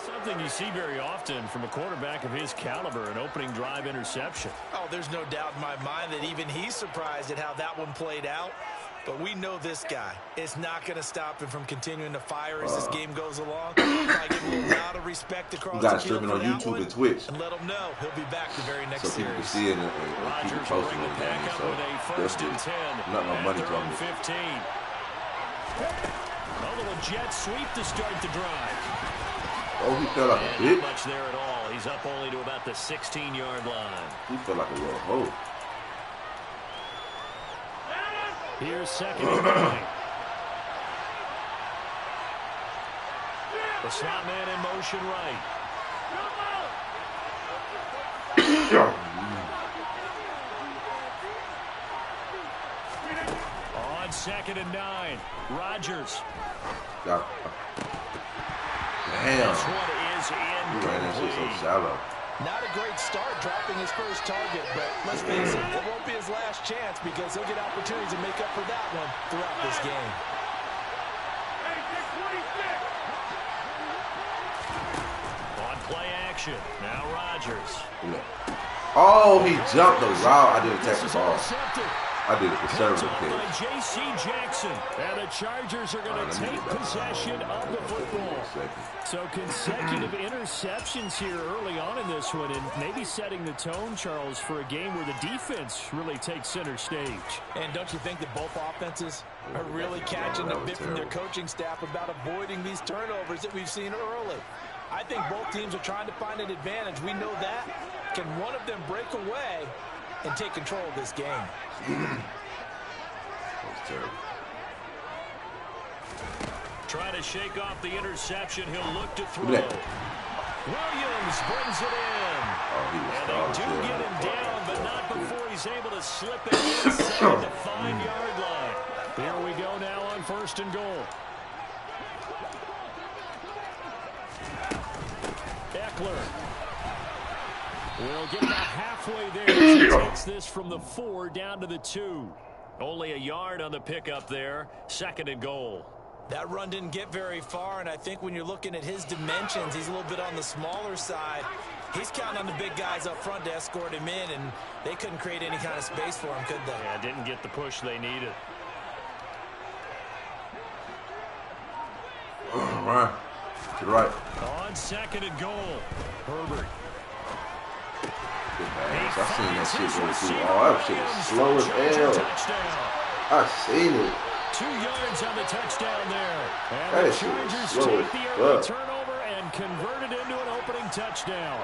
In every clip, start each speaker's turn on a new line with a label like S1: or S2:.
S1: Something you see very often from a quarterback of his caliber, an opening drive interception.
S2: Oh, there's no doubt in my mind that even he's surprised at how that one played out. But we know this guy is not going to stop him from continuing to fire as this game goes along. I give him a little nod of respect across the field
S3: on YouTube and Twitch.
S2: And let him know he'll be back the very next
S3: so people
S2: series.
S3: can see it and keep it posted on the game. So
S1: first and 10.
S3: Not no money from it.
S1: 15. A little jet sweep to start the drive.
S3: Oh, he fell like a bitch.
S1: Not much there at all. He's up only to about the 16-yard line.
S3: He felt like a little hoe.
S1: Here's second and 9. The slot man in motion right. On second and 9, Rodgers.
S3: Damn.
S1: This one is
S3: He ran that shit so shallow.
S2: Not a great start dropping his first target, but let's face it, it won't be his last chance because he'll get opportunities to make up for that one throughout this game.
S1: On play action, now Rodgers.
S3: Yeah. Oh, he jumped the route. I didn't catch the ball. I did a conservative
S1: by J.C. Jackson. And the Chargers are going to take possession of the football. So consecutive interceptions here early on in this one, and maybe setting the tone, Charles, for a game where the defense really takes center stage.
S2: And don't you think that both offenses are really catching a bit from their coaching staff about avoiding these turnovers that we've seen early? I think both teams are trying to find an advantage. We know that. Can one of them break away and take control of this game?
S3: That was terrible.
S1: Trying to shake off the interception. He'll look to throw. Williams brings it in.
S3: Oh,
S1: and they do get him down, but not before he's able to slip it inside the 5-yard line. Here we go now on first and goal. Eckler will get about halfway there as he takes this from the 4 down to the 2. Only a yard on the pickup there. Second and goal.
S2: That run didn't get very far, and I think when you're looking at his dimensions, he's a little bit on the smaller side. He's counting on the big guys up front to escort him in, and they couldn't create any kind of space for him, could they?
S1: Yeah, didn't get the push they needed.
S3: All right. To the right.
S1: On second and goal, Herbert.
S3: I seen that shit go through. Oh, that shit was slow as hell. I seen it.
S1: 2 yards on the touchdown there. And
S3: that
S1: the Chargers take the early turnover and convert it into an opening touchdown.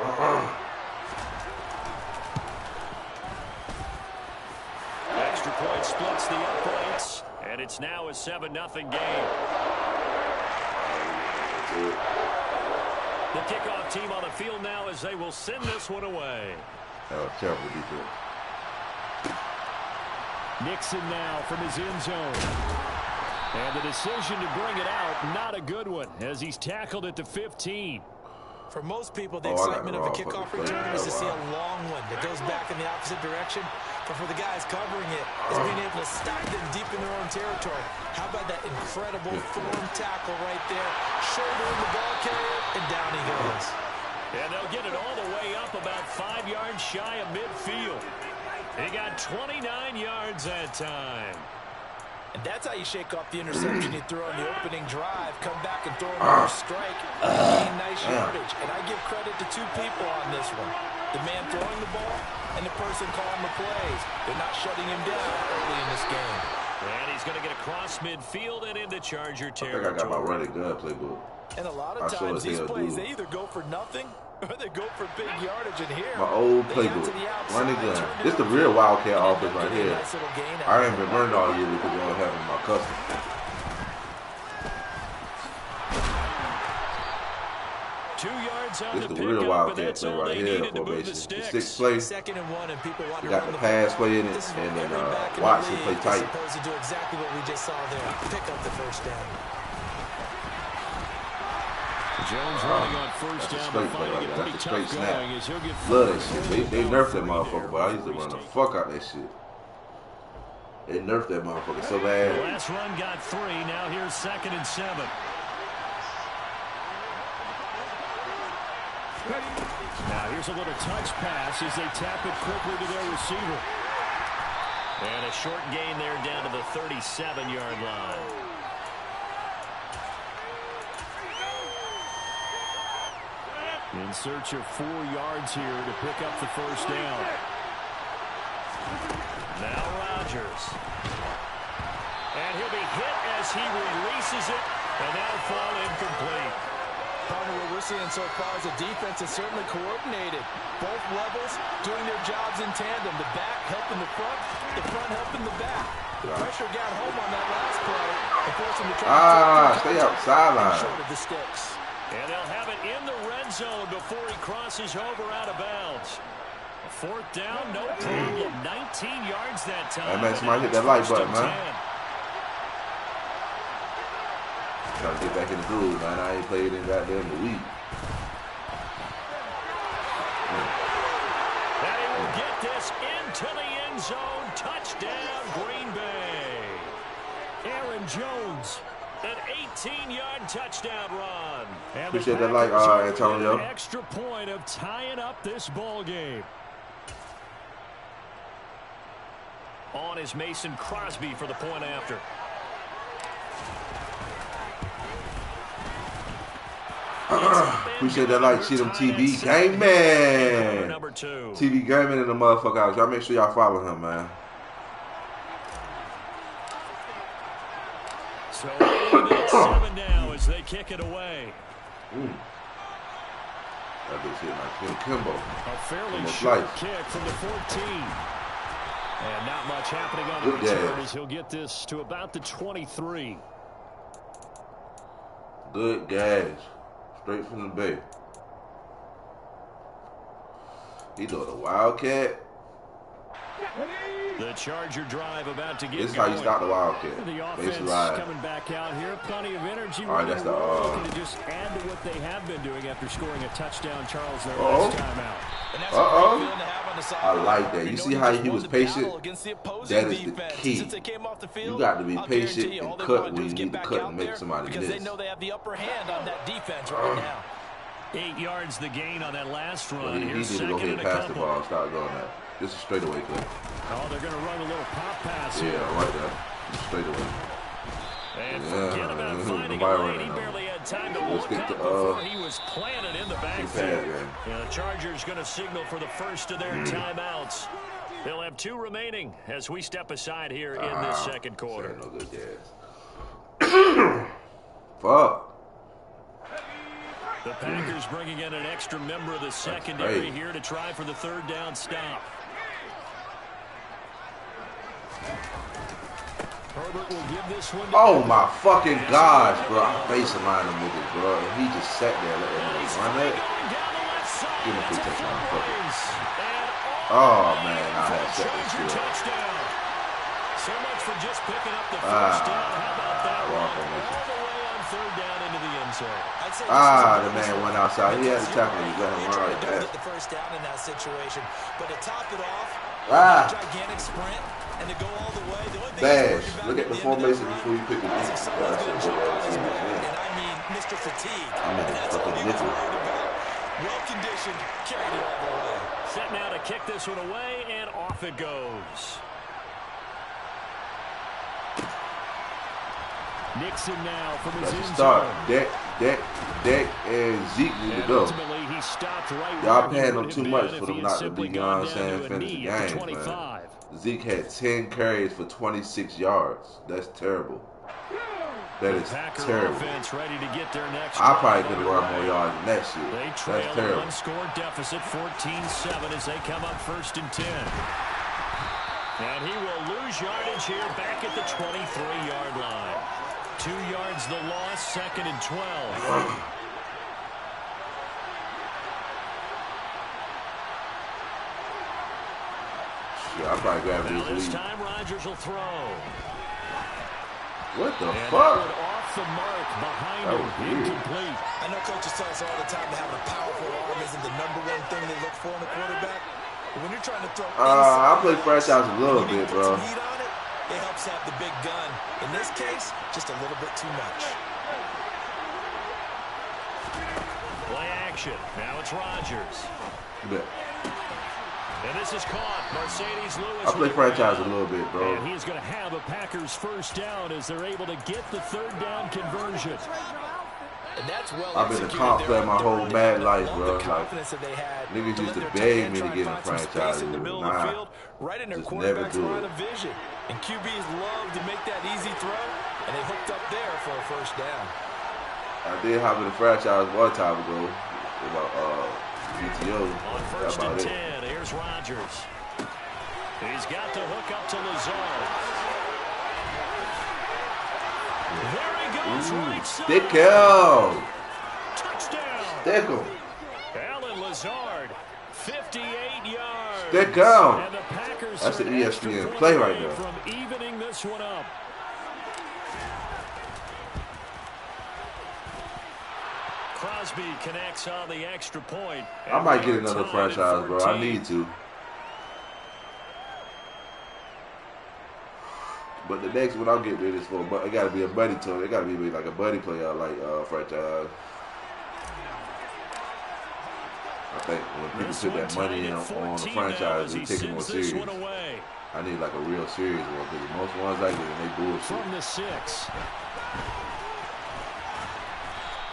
S1: Extra point splits the uprights, and it's now a 7-0 game. The kickoff team on the field now as they will send this one away.
S3: That was terrible defense.
S1: Nixon now from his end zone. And the decision to bring it out, not a good one, as he's tackled at the 15.
S2: For most people, the excitement of a kickoff return is to see a long one that goes back in the opposite direction. But for the guys covering it, is being able to stop them deep in their own territory. How about that incredible form tackle right there? Shouldering the ball carrier, and down he goes.
S1: And they'll get it all the way up about 5 yards shy of midfield. He got 29 yards that time.
S2: And that's how you shake off the interception you throw on the opening drive. Come back and throw another strike. Gain nice yardage. And I give credit to 2 people on this one. The man throwing the ball and the person calling the plays. They're not shutting him down early in this game.
S1: And he's going to get across midfield and into Charger territory.
S3: I think I got my running gun playbook.
S2: And a lot of times these plays, they either go for nothing or they go for big yardage. And here,
S3: my old playbook, running gun. This is the real Wildcat offense right here. I ain't been running all year because I don't have my custom.
S1: 2 yards zone
S3: This
S1: to
S3: is the
S1: pick
S3: real
S1: up,
S3: Wildcat
S1: and that's
S3: play
S1: all
S3: right
S1: they
S3: here
S1: needed to move
S3: formation.
S1: the
S3: The
S1: sticks.
S3: 6 play.
S2: 2nd and 1, and people want to
S3: You got
S2: run
S3: the
S2: the
S3: pass play in it,
S2: This is
S3: and then
S2: every back in
S3: Watson
S2: the
S3: play
S2: league
S3: tight.
S2: is supposed to do exactly what we just saw there. Pick up the first down.
S1: Jones running on first down, but finding it pretty tough going as he'll get
S3: love that shit. They nerfed that motherfucker, but I used to run the fuck out that shit. They nerfed that motherfucker so bad.
S1: The last run got 3. Now here's 2nd and 7. Now here's a little touch pass as they tap it quickly to their receiver. And a short gain there down to the 37-yard line. In search of 4 yards here to pick up the first down. Now Rodgers. And he'll be hit as he releases it, and that'll fall incomplete.
S2: Partner, what we're seeing so far is the defense is certainly coordinated. Both levels doing their jobs in tandem. The back helping the front helping the back. The pressure got home on that last play and forced him to try to
S3: stay out sideline.
S2: short of the sticks.
S1: And they'll have it in the red zone before he crosses over out of bounds. A 4th down, no problem. 19 yards that time.
S3: Hey, man, somebody hit that like button, man. Trying to get back in the groove, man. I ain't played in goddamn the week.
S1: And he will get this into the end zone. Touchdown, Green Bay. Aaron Jones, an 18-yard touchdown run. And
S3: appreciate that like, Antonio.
S1: An extra point of tying up this ball game. On is Mason Crosby for the point after.
S3: Appreciate that like, shit, them TV Game Man. TV Game Man in the motherfucker house. Y'all make sure y'all follow him, man.
S1: So 7 now as they kick it away.
S3: That bitch hit like Kimbo.
S1: A fairly short kick from the 14. And not much happening on the return as he'll get this to about the 23.
S3: Good gas. Straight from the bay. He doing a Wildcat.
S1: The Charger drive about to get
S3: This is how you stop the Wildcat.
S1: The offense coming back out here. Plenty of energy.
S3: All right, that's the
S1: looking to just add to what they have been doing after scoring a touchdown, Charles, their last time out.
S3: I like that. You see how he was patient? That is the key. You got to be patient and cut when you need to cut and make somebody miss.
S2: They know they have the upper hand on that defense right now.
S1: 8 yards the gain on that last run.
S3: Well, he need to go ahead and pass the ball and start going that. This is straightaway clip.
S1: Oh, they're going to run a little pop pass here.
S3: Yeah, right there. Straightaway.
S1: And forget about finding a lane. He barely had time to look up before he was planted in the backfield. The Chargers going to signal for the first of their timeouts. They'll have 2 remaining as we step aside here in this second quarter.
S3: No good gas. Fuck.
S1: The Packers bringing in an extra member of the secondary here to try for the 3rd down stop. Herbert will give this one to
S3: my fucking gosh, bro. I face him line him with it, bro. And he just sat there and let that nigga run that. Give him a free touchdown. Fuck it. Oh, man. I had set this shit up.
S1: So much for just picking up the first down. How about that
S3: wrong
S1: all
S3: formation.
S1: the way on 3rd down into the end zone?
S3: The man went outside. He had to tackle him. He let him run like that.
S2: The first down in that situation. But to top it off, gigantic sprint. And to go all the way, the only thing
S3: Bash. Look at the formation before you pick it up.
S2: And I mean, Mr. Fatigue.
S3: That's fucking nickel.
S2: Well conditioned, carried it all the way.
S1: Set now to kick this one away, and off it goes. Nixon now from his end
S3: start.
S1: zone.
S3: Deck, and Zeke need to go.
S1: Ultimately, he stopped right.
S3: Y'all paying them too much for them not to be, you know what I'm saying, finish the game, man. Zeke had 10 carries for 26 yards. That's terrible. That is terrible.
S1: Ready to get their next
S3: I probably could have run more yards than that shit.
S1: They trail
S3: That's terrible.
S1: One-score deficit, 14-7 as they come up 1st and 10. And he will lose yardage here back at the 23-yard line. 2 yards the loss, 2nd and 12.
S3: Yeah, I'll probably grab this
S1: This
S3: week.
S1: time Rodgers will throw.
S3: What the
S1: and
S3: fuck?
S1: Off the mark behind
S3: That
S1: him,
S3: was weird.
S1: incomplete.
S2: I know coaches tell us all the time that having a powerful arm isn't the #1 thing they look for in a quarterback. But when you're trying to throw
S3: I play franchise a little bit, bro.
S2: Heat on it, it helps have the big gun. In this case, just a little bit too much.
S1: Play action. Now it's Rodgers.
S3: Yeah.
S1: And this is caught. Mercedes Lewis.
S3: I play franchise a little bit, bro.
S1: And he's going to have a Packers first down as they're able to get the third down conversion.
S2: And that's well
S3: I've been a comp player my whole mad life, bro. Like, niggas used to beg me to get in franchise. Nah,
S2: right in their
S3: just never
S2: quarterback's
S3: do
S2: line
S3: it.
S2: of vision. And QBs love to make that easy throw, and they hooked up there for a first down.
S3: I did hop in the franchise one time ago. About GTO.
S1: On first and 10, here's Rodgers. He's got the hook up to Lazard. There he goes, right side.
S3: Stick him.
S1: Touchdown.
S3: Stick him.
S1: Alan Lazard, 58 yards.
S3: Stick him.
S1: And the Packers
S3: That's
S1: are
S3: an
S1: an extra
S3: ESPN
S1: point
S3: play right
S1: away
S3: there.
S1: from evening this one up. Crosby connects on the extra point.
S3: I might get another franchise, bro. I need to. But the next one I'll get rid of is for, but it got to be a buddy tour. It got to be like a buddy player, like franchise. I think when people put that money in on the franchise, they take it more serious. I need like a real serious one because most ones I get, they bullshit.
S1: From the 6.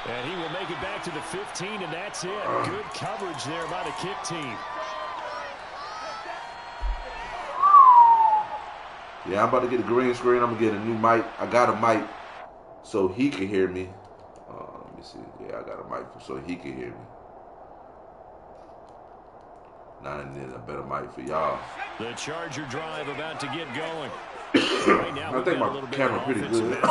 S1: And he will make it back to the 15, and that's it. Good coverage there by the kick team.
S3: Yeah, I'm about to get a green screen. I'm going to get a new mic. I got a mic so he can hear me. Let me see. Yeah, I got a mic so he can hear me. Now I need a better mic for y'all.
S1: The Charger drive about to get going.
S3: Right now, I think my camera pretty good. I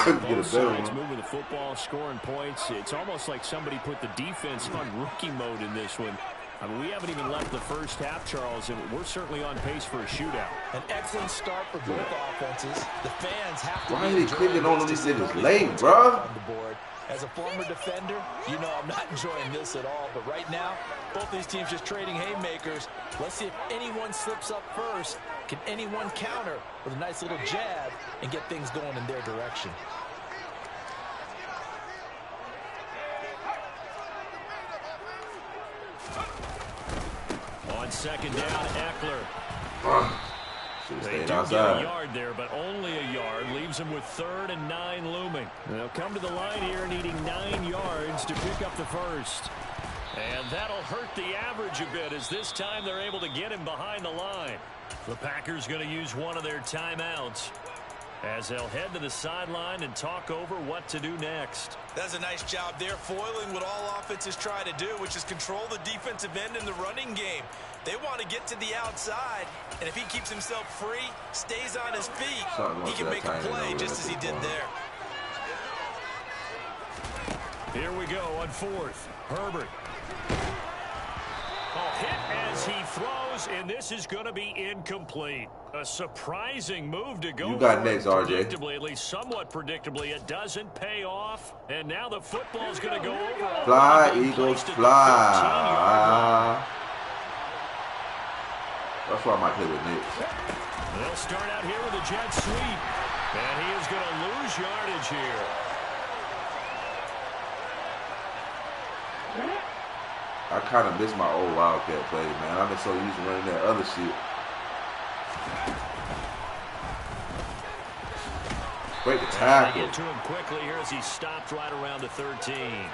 S3: could get a better one.
S1: Moving the football, scoring points. It's almost like somebody put the defense on rookie mode in this one. I mean, we haven't even left the first half, Charles, and we're certainly on pace for a shootout.
S2: An excellent start for both offenses. The fans have to.
S3: Why are they clicking on these niggas late, bro?
S2: As a former defender, you know I'm not enjoying this at all. But right now, both these teams just trading haymakers. Let's see if anyone slips up first. Can anyone counter with a nice little jab and get things going in their direction?
S1: On second down, Eckler. They do get a yard there, but only a yard. Leaves them with 3rd and 9 looming. They'll come to the line here needing 9 yards to pick up the first. And that'll hurt the average a bit as this time they're able to get him behind the line. The Packers going to use one of their timeouts as they'll head to the sideline and talk over what to do next.
S2: That's a nice job there, foiling what all offenses try to do, which is control the defensive end in the running game. They want to get to the outside, and if he keeps himself free, stays on his feet, he can make a play just as he did there.
S1: Here we go on 4th. Herbert. Hit as he throws, and this is going to be incomplete. A surprising move to go.
S3: You got next, RJ.
S1: Predictably, at least somewhat predictably, it doesn't pay off, and now the football's going to go over.
S3: Fly, Eagles, fly. That's why I might play with Knicks.
S1: They'll start out here with a jet sweep, and he is going to lose yardage here.
S3: I kind of miss my old Wildcat play, man. I've been so used to running that other shit. Break the tackle.
S1: Get to him quickly here as he stopped right around the 13.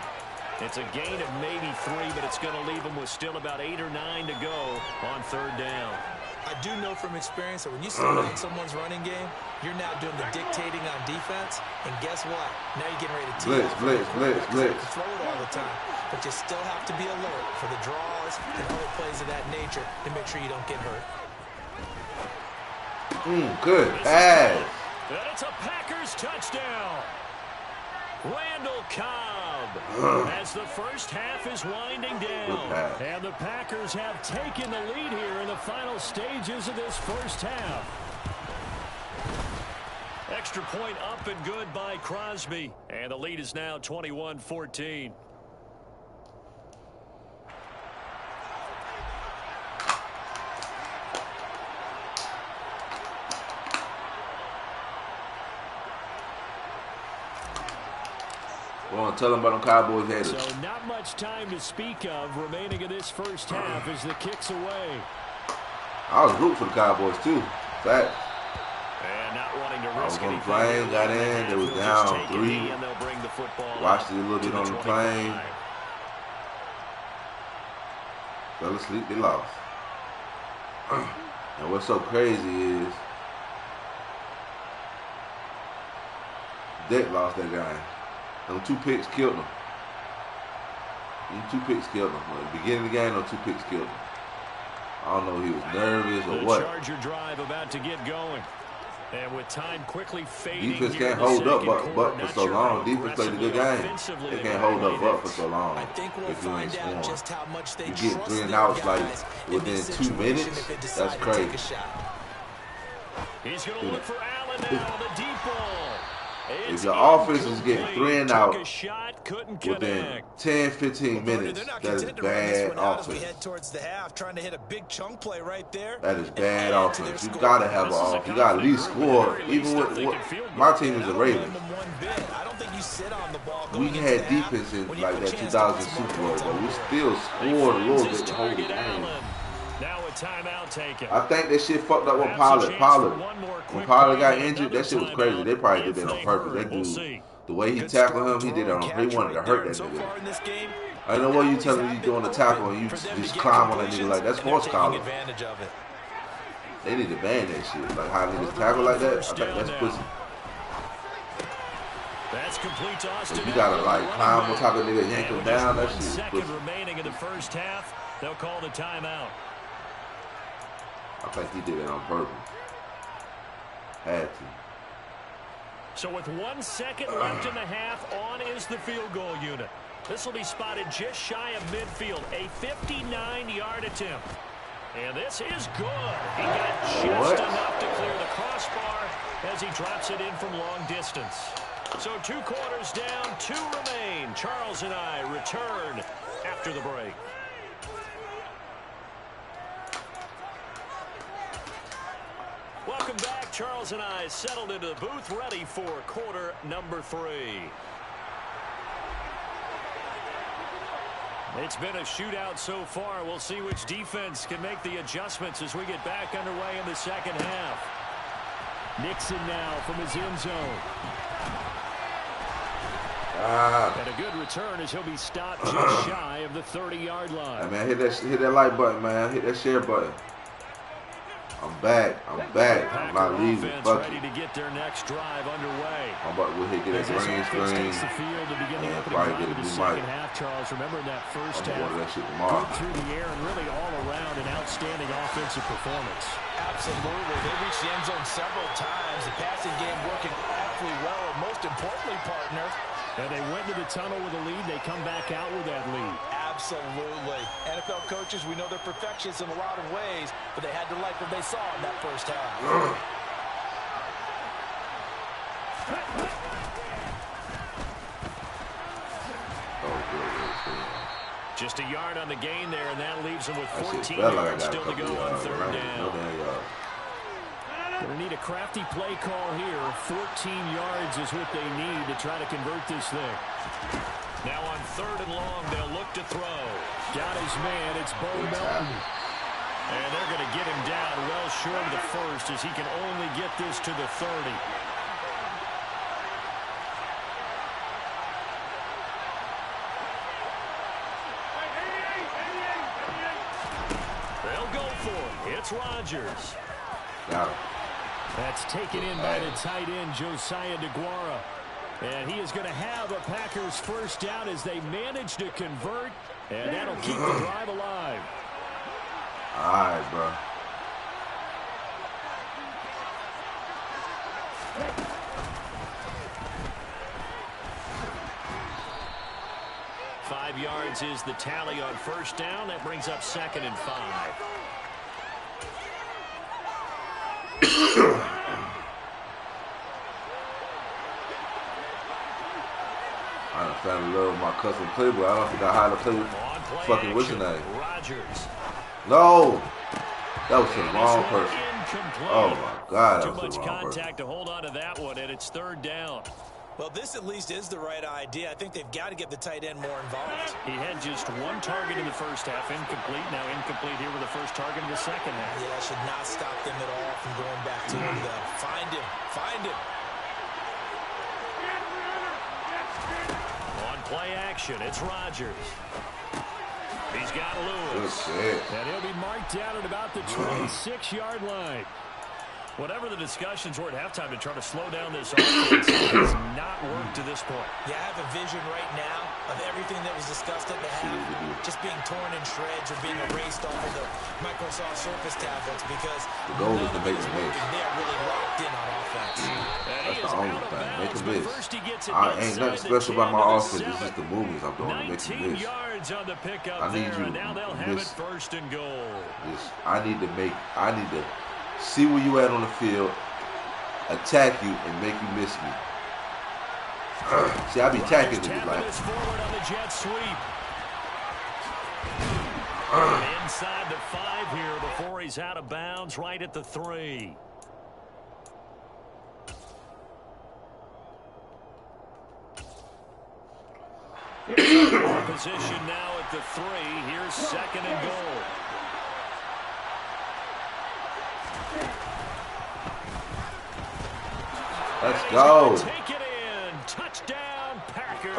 S1: It's a gain of maybe 3, but it's going to leave him with still about 8 or 9 to go on 3rd down.
S2: I do know from experience that when you slow down someone's running game, you're now doing the dictating on defense. And guess what? Now you're getting ready to
S3: blitz.
S2: Throw it all the time. But you still have to be alert for the draws and other plays of that nature to make sure you don't get hurt.
S3: Good pass.
S1: And it's a Packers touchdown. Randall Cobb as the first half is winding down. And the Packers have taken the lead here in the final stages of this first half. Extra point up and good by Crosby. And the lead is now 21-14.
S3: Go on, tell them about them Cowboys haters.
S1: So not much time to speak of remaining in this first half as the kick's away.
S3: I was rooting for the Cowboys too. Fact.
S1: And not wanting to
S3: I was
S1: risk
S3: on the plane, got in, they was down 3. Watched it a little bit on the plane. Fell asleep, they lost. And what's so crazy is Dick lost that guy. Them 2 picks killed him. Them 2 picks killed him. At the beginning of the game, those 2 picks killed him. I don't know if he was nervous or what.
S1: The Charger drive about to get going. And with time quickly fading.
S3: Defense can't hold up but for so long. Defense played a good game. They can't hold up but for so long.
S2: I think we'll find out just how much they
S3: you get 3 and outs like within 2 minutes. That's crazy.
S1: He's going to look for Allen now on the deep ball.
S3: If your offense is getting 3 and out within 10, 15 minutes, that is bad offense. That is bad offense. You gotta have an offense. You gotta at least score. Even with my team is the Ravens. We had defense in like that 2000 Super Bowl, but we still scored a little bit to hold the game. I think that shit fucked up with Pollard. When Pollard got injured, that shit was crazy. They probably did that on purpose. That dude, the way he tackled him, he did it on. He wanted to hurt that nigga. I know what you telling me you doing a tackle and you just climb on that nigga like that's horse collar. They need to ban that shit. Like how niggas tackle like that. I think that's pussy.
S1: That's complete to Austin.
S3: You gotta like climb on top of the nigga, yank him down. That shit is pussy.
S1: Remaining in the first half, they'll call the timeout.
S3: I think he did it on purpose. Had to.
S1: So with 1 second left in the half, on is the field goal unit. This will be spotted just shy of midfield. A 59-yard attempt. And this is good. He got just enough to clear the crossbar as he drops it in from long distance. So 2 quarters down, 2 remain. Charles and I return after the break. Welcome back. Charles and I settled into the booth, ready for quarter number 3. It's been a shootout so far. We'll see which defense can make the adjustments as we get back underway in the second half. Nixon now from his end zone. And a good return as he'll be stopped just shy of the 30-yard line.
S3: Hey man, hit that like button, man. Hit that share button. I'm back. I'm not leaving. Fuck
S1: ready to get their next drive underway.
S3: I'm about to get that green screen. And probably get a new mic.
S1: Charles, remember that first half?
S3: That shit tomorrow.
S1: Good through the air and really all around an outstanding offensive performance.
S2: Absolutely. They reached the end zone several times. The passing game working absolutely well. And most importantly, partner.
S1: And they went to the tunnel with a lead. They come back out with that lead.
S2: Absolutely. NFL coaches, we know they're perfectionists in a lot of ways, but they had to like what they saw in that first half.
S1: Just a yard on the gain there, and that leaves them with 14 yards still to go on third down. Going to need a crafty play call here. 14 yards is what they need to try to convert this thing. Now on third and long, they'll look to throw. Got his man. It's Bo Melton. And they're going to get him down well short of the first as he can only get this to the 30. They'll go for it. It's Rodgers.
S3: Got it.
S1: That's taken in by the tight end, Josiah DeGuara. And he is going to have a Packers first down as they manage to convert. And that'll keep the drive alive.
S3: All right, bro.
S1: 5 yards is the tally on first down. That brings up 2nd and 5.
S3: I fell in love with my custom playbook. I don't forgot how to play fucking what's your name?
S1: Rodgers.
S3: No! That was the wrong person. Oh my God, that was the wrong person.
S1: Too much contact to hold on to that one, and it's 3rd down.
S2: Well, this at least is the right idea. I think they've got to get the tight end more involved.
S1: He had just 1 target in the first half, incomplete. Now incomplete here with the first target in the second half.
S2: Yeah, that should not stop them at all from going back to him, though. Find him. Find him.
S1: On play action, it's Rodgers. He's got Lewis. And he'll be marked down at about the 26-yard line. Whatever the discussions were at halftime to try to slow down this offense has not worked to this point.
S2: Yeah, I have a vision right now of everything that was discussed at the half just being torn in shreds or being erased off of the Microsoft Surface tablets because
S3: the goal is to make a miss.
S2: They're really locked in on offense.
S3: That's the only thing. Make a miss. Ain't nothing special about my offense. It's just the movies I'm doing to make a miss.
S1: On the pickup
S3: I need
S1: there,
S3: you
S1: now they'll have it 1st and goal.
S3: I need to see where you at on the field, attack you, and make you miss me. See, I be attacking niggas like.
S1: Forward on the jet sweep. Inside the 5 here before he's out of bounds, right at the 3. Position now at the 3. Here's 2nd and goal.
S3: Let's go.
S1: Take it in. Touchdown, Packers.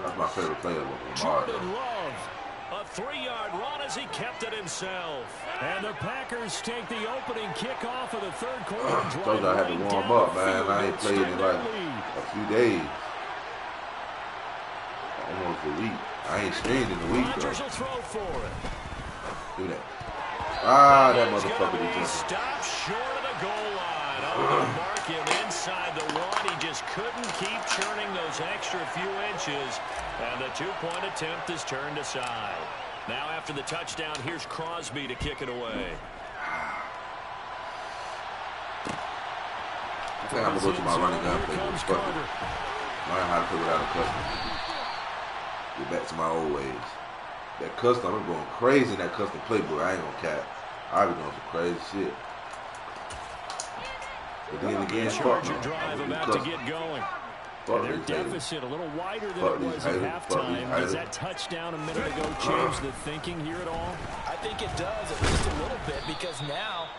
S3: That's my favorite player.
S1: Jordan Love. A 3-yard run as he kept it himself. And the Packers take the opening kickoff of the 3rd quarter.
S3: Told you I had to warm up, man. I ain't played in like a few days. Almost a week. I ain't streamed in a week, though.
S1: Rodgers will throw for it.
S3: Do that. Ah, that motherfucker be jumping.
S1: Stop short of the goal line. Oh, mark him inside the 1. He just couldn't keep churning those extra few inches. And the 2-point attempt is turned aside. Now after the touchdown, here's Crosby to kick it away.
S3: I think I'm going to go to my running gun play. Learn how to play without a custom. Get back to my old ways. That custom, I'm going crazy in that custom playbook. I ain't going to cap. I be doing some crazy shit. But then again, fuck no.
S1: Drive about to get going. And their deficit a little wider than it was at halftime. Does that touchdown a minute ago change the thinking here at all?
S2: I think it does, at least a little bit, because now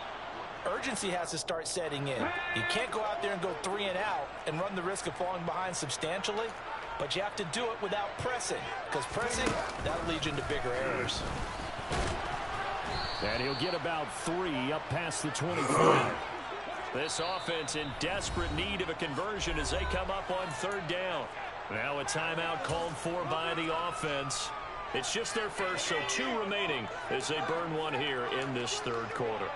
S2: urgency has to start setting in. You can't go out there and go 3 and out and run the risk of falling behind substantially, but you have to do it without pressing, because pressing, that'll lead you into bigger errors.
S1: And he'll get about 3 up past the 25. This offense in desperate need of a conversion as they come up on 3rd down. Now a timeout called for by the offense. It's just their first, so 2 remaining as they burn 1 here in this 3rd quarter.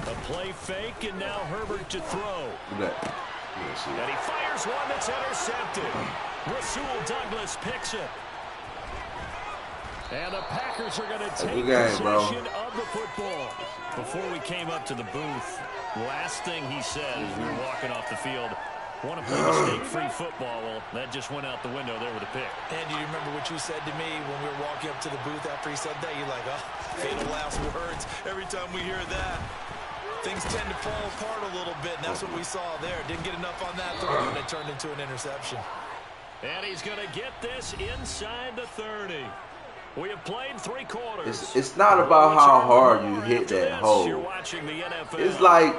S1: A play fake, and now Herbert to throw. And he fires one that's intercepted. Rasul Douglas picks it. And the Packers are going to take possession of the football. Before we came up to the booth, last thing he said as we were walking off the field, want to play mistake-free football. Well, that just went out the window there with a pick.
S2: And do you remember what you said to me when we were walking up to the booth after he said that? You're like, oh, fatal last words. Every time we hear that, things tend to fall apart a little bit, and that's what we saw there. Didn't get enough on that throw, and it turned into an interception.
S1: And he's going to get this inside the 30. We have played 3 quarters.
S3: It's not about how hard you hit that hole. It's like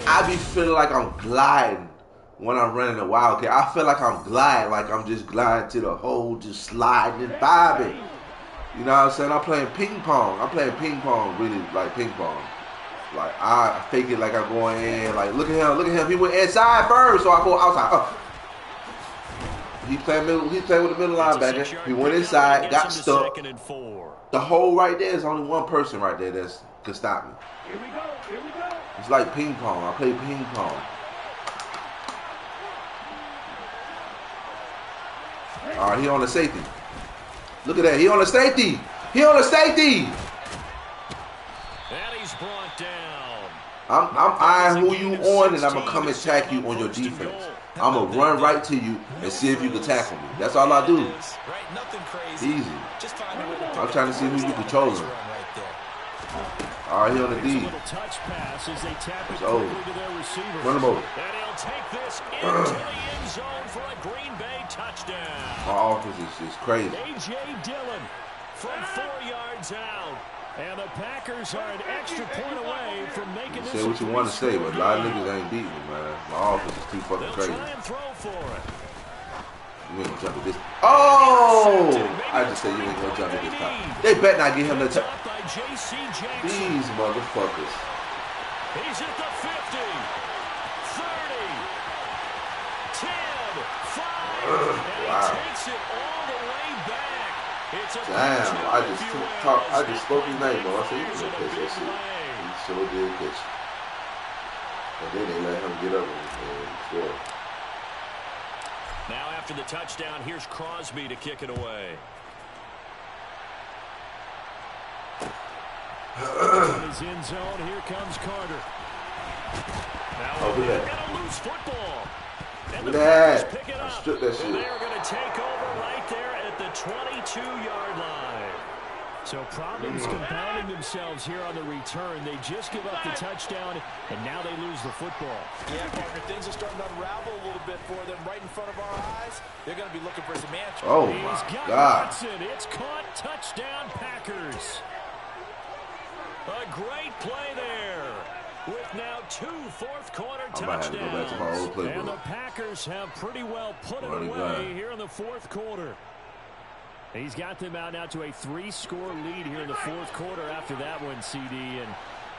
S3: I be feeling like I'm gliding when I'm running a Wildcat. I feel like I'm gliding, like I'm just gliding to the hole, just sliding and vibing. You know what I'm saying? I'm playing ping pong. I'm playing ping pong, really like ping pong. Like I fake it like I'm going in. Like look at him. He went inside first, so I go outside. Oh. He playing middle. He playing with the middle linebacker. He went inside, got stuck. The hole right there is only one person right there that could stop me.
S4: Here we go.
S3: It's like ping pong. I play ping pong. All right, he on the safety. Look at that. He on the safety. He on the safety.
S1: And he's brought down.
S3: I'm eyeing who you on, and I'm gonna come attack you on your defense. I'm gonna run right to you and see if you can tackle me. That's all I do. Easy. I'm trying to see who you controlling. All right, he on the D. It's over. Run him over.
S1: And he'll take this into the end zone for a Green Bay touchdown.
S3: My offense is crazy.
S1: A.J. Dillon from 4 yards out. And the Packers are an extra point away from making this.
S3: Say what you want to say, but a lot of niggas ain't beating me, man. My offense is too fucking crazy.
S1: Try and throw for it.
S3: You ain't gonna jump at this. Oh! I just said you ain't gonna jump at this time. They bet not get him the touch. These motherfuckers.
S1: He's at the 50, 30, 10, 5, and he takes it all the way back.
S3: Damn, I just spoke his name, bro. I said, you can catch that shit. He sure did catch it. And then they let him get up and score.
S1: Now after the touchdown, here's Crosby to kick it away. In his end zone, here comes Carter. Now
S3: look at
S1: that. Gonna lose football. And
S3: look at
S1: pick it
S3: that.
S1: up.
S3: Strip that shit.
S1: And they're going to take over right there at the 22-yard line. So problems compounding themselves here on the return. They just give up the touchdown, and now they lose the football.
S2: Yeah, partner, things are starting to unravel a little bit for them right in front of our eyes. They're going to be looking for some answers.
S3: Oh, my God.
S1: Watson. It's caught. Touchdown, Packers. A great play there. With now 2 fourth-quarter touchdowns.
S3: Go back to my old playbook.
S1: And the Packers have pretty well put it away here in the fourth quarter. He's got them out now to a 3-score lead here in the fourth quarter after that one, CD. And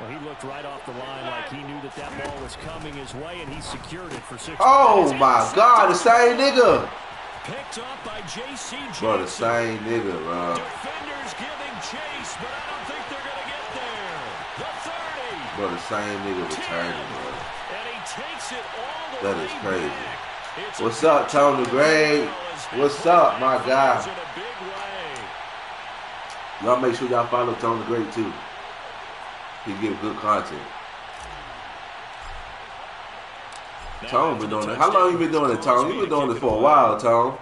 S1: well, he looked right off the line like he knew that that ball was coming his way, and he secured it for 6.
S3: Oh, my God, the same nigga.
S1: Picked up by J.C. Jackson.
S3: Bro, the same nigga, bro.
S1: Defenders giving chase, but I don't think they're going to get there. The 30.
S3: Bro, the same nigga returning, bro.
S1: And he takes it all the
S3: That
S1: way
S3: is crazy.
S1: back.
S3: What's up, Tony Gray? What's up, my guy? Y'all make sure y'all follow Tony Gray, too. He give good content. Tone been doing it. How long you been doing it, Tone? You been doing it for a while, Tone.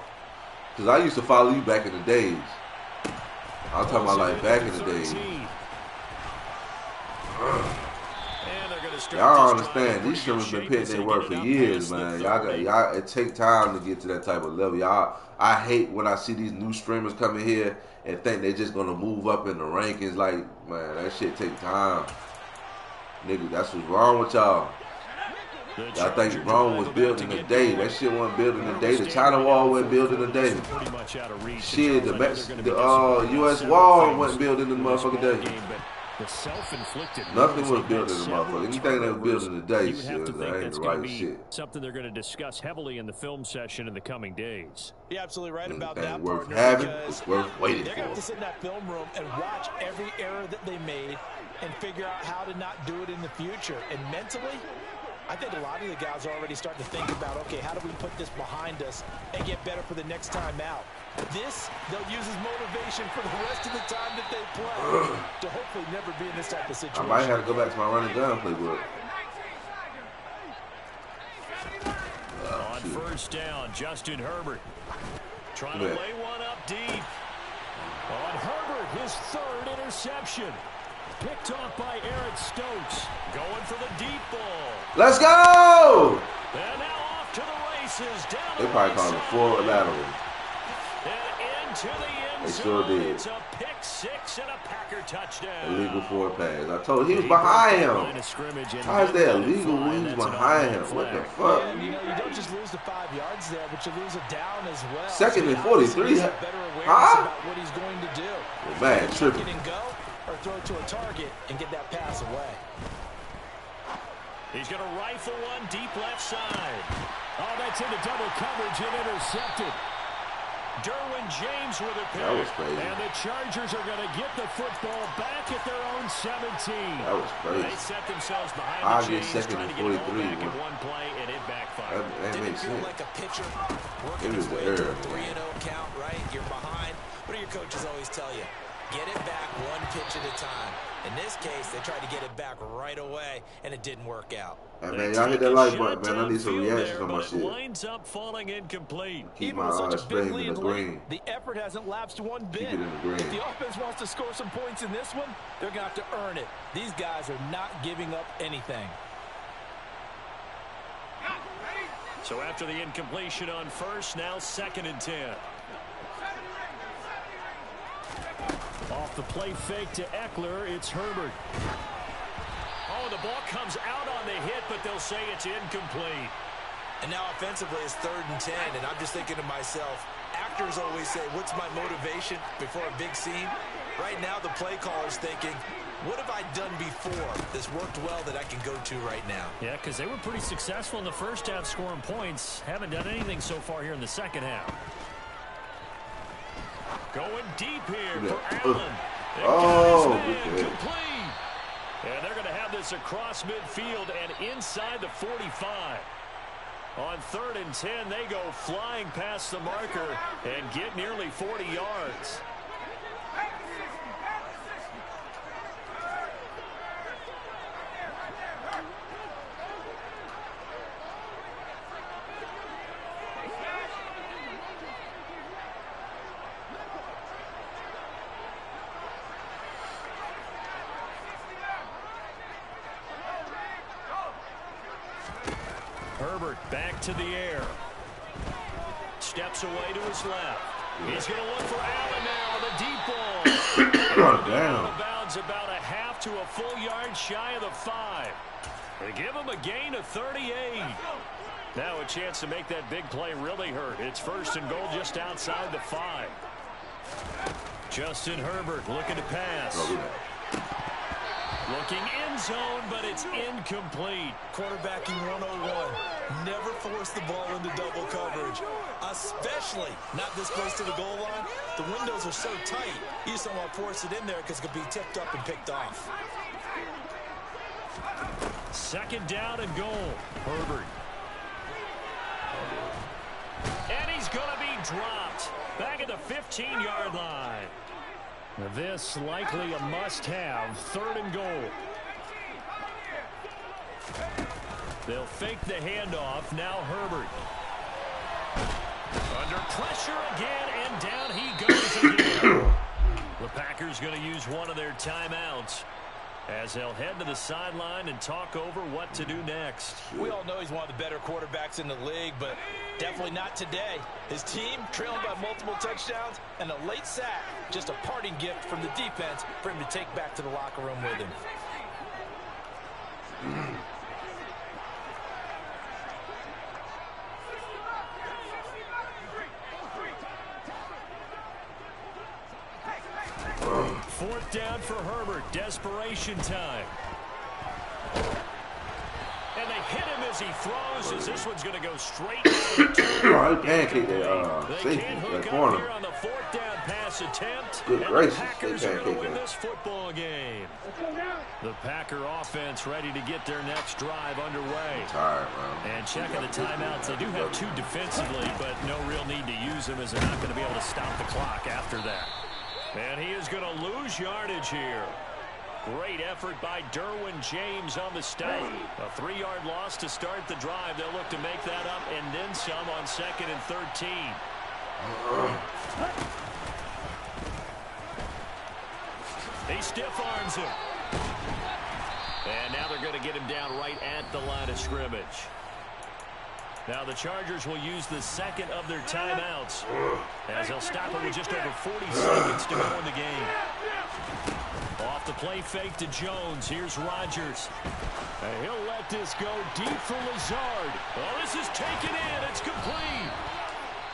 S3: Because I used to follow you back in the days. I'm talking about like back in the days. Y'all understand, these streamers been pitching their work for years, man. Y'all it take time to get to that type of level. I hate when I see these new streamers coming here and think they're just gonna move up in the rankings. Like, man, that shit take time. Nigga, that's what's wrong with y'all. Y'all think Rome was built in a day. That shit wasn't built in a day. The China Wall wasn't built in a day. Shit, the U.S. Wall wasn't built in a motherfucking day. Nothing was built in a motherfucker. Anything that was built in a day, shit, that ain't the right shit.
S1: Something they're going to discuss heavily in the film session in the coming days.
S2: You're absolutely right about that.
S3: Worth having, it's worth waiting
S2: they're
S3: for.
S2: They're going to have to sit in that film room and watch every error that they made and figure out how to not do it in the future. And mentally, I think a lot of the guys are already starting to think about, okay, how do we put this behind us and get better for the next time out? This, they'll use as motivation for the rest of the time that they play to hopefully never be in this type of situation.
S3: I might have to go back to my running down playbook.
S1: On first down, Justin Herbert trying to lay one up deep. On Herbert, his 3rd interception. Picked off by Eric Stokes. Going for the deep ball.
S3: Let's go!
S1: And now off to the races. Down
S3: they probably call it 4 lateral.
S1: And into the end
S3: they sure did.
S1: It's a pick 6 and a Packer touchdown.
S3: Illegal 4 pass. I told you he was behind him. How is that illegal when he's behind him? What the fuck?
S2: Yeah, you don't just lose the 5 yards there, but you lose a down as well.
S3: 2nd and 43.
S2: Huh? What he's going to do.
S3: Well, man, tripping.
S2: Or throw to a target and get that pass away.
S1: He's going to rifle one deep left side. Oh, that's into double coverage and intercepted. Derwin James with a pick.
S3: That was crazy.
S1: And the Chargers are going to get the football back at their own 17.
S3: That was crazy.
S1: They set themselves behind the chains,
S3: second
S1: trying to
S3: and
S1: get it all
S3: 43,
S1: back in one play, and it backfired.
S3: That
S2: Didn't
S3: makes
S2: feel
S3: sense.
S2: like a pitcher working his way to a 3-0 count, right? You're behind. What do your coaches always tell you? Get it back one pitch at a time. In this case, they tried to get it back right away, and it didn't work out.
S3: Hey, man, y'all hit that like button, man. I need some reactions on my shit.
S1: Winds up falling incomplete.
S3: Keep my stream in the green.
S4: The effort hasn't lapsed one bit.
S3: Keep it in the green.
S4: If the offense wants to score some points in this one, they're going to have to earn it. These guys are not giving up anything.
S1: So after the incompletion on first, now 2nd and 10. Off the play fake to Eckler, it's Herbert. Oh, the ball comes out on the hit, but they'll say it's incomplete.
S2: And now offensively it's 3rd and 10, and I'm just thinking to myself, actors always say, what's my motivation before a big scene? Right now the play caller's thinking, what have I done before that's worked well that I can go to right now?
S1: Yeah, because they were pretty successful in the first half scoring points. Haven't done anything so far here in the second half. Going deep here for Allen.
S3: Oh, good.
S1: Complete. And they're going to have this across midfield and inside the 45. On 3rd and 10, they go flying past the marker and get nearly 40 yards. Herbert back to the air. Steps away to his left. He's going to look for Allen now with a deep ball.
S3: Oh, damn.
S1: Out of bounds about a half to a full yard shy of the 5. They give him a gain of 38. Now a chance to make that big play really hurt. It's 1st and goal just outside the 5. Justin Herbert looking to pass. Looking end zone, but it's incomplete.
S2: Quarterbacking 101. Never force the ball into double coverage, especially not this close to the goal line. The windows are so tight, you just don't want to force it in there because it could be tipped up and picked off.
S1: 2nd down and goal. Herbert. And he's going to be dropped back at the 15-yard line. This likely a must-have. 3rd and goal. They'll fake the handoff. Now Herbert. Under pressure again, and down he goes again. The Packers going to use one of their timeouts as they'll head to the sideline and talk over what to do next.
S4: We all know he's one of the better quarterbacks in the league, but definitely not today. His team trailing by multiple touchdowns and a late sack. Just a parting gift from the defense for him to take back to the locker room with him.
S1: Fourth down for Herbert. Desperation time. And they hit him as he throws, as this one's going to go straight down.
S3: They pancake that safety, that corner.
S1: Here on the 4th down pass attempt.
S3: Good
S1: and
S3: gracious,
S1: the Packers
S3: they
S1: are going to
S3: pancake
S1: win
S3: that.
S1: this football game. The Packer offense ready to get their next drive underway.
S3: I'm tired, man.
S1: And checking the timeouts, they do have 2 defensively, but no real need to use them as they're not going to be able to stop the clock after that. And he is going to lose yardage here. Great effort by Derwin James on the stop. A 3-yard loss to start the drive. They'll look to make that up and then some on 2nd and 13. He stiff arms him. And now they're going to get him down right at the line of scrimmage. Now the Chargers will use the 2nd of their timeouts as they'll stop it with just over 40 seconds to go in the game. Off the play fake to Jones. Here's Rodgers. And he'll let this go deep for Lazard. Oh, this is taken in. It's complete.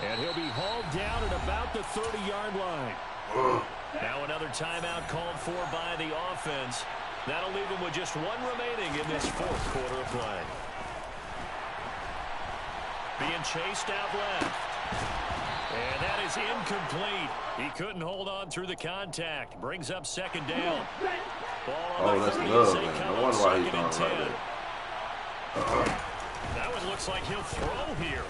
S1: And he'll be hauled down at about the 30-yard line. Now another timeout called for by the offense. That'll leave them with just 1 remaining in this 4th quarter of play. Being chased out left. And that is incomplete. He couldn't hold on through the contact. Brings up second down. Ball on the 30 as they come on second and 10. That one looks like he'll throw here.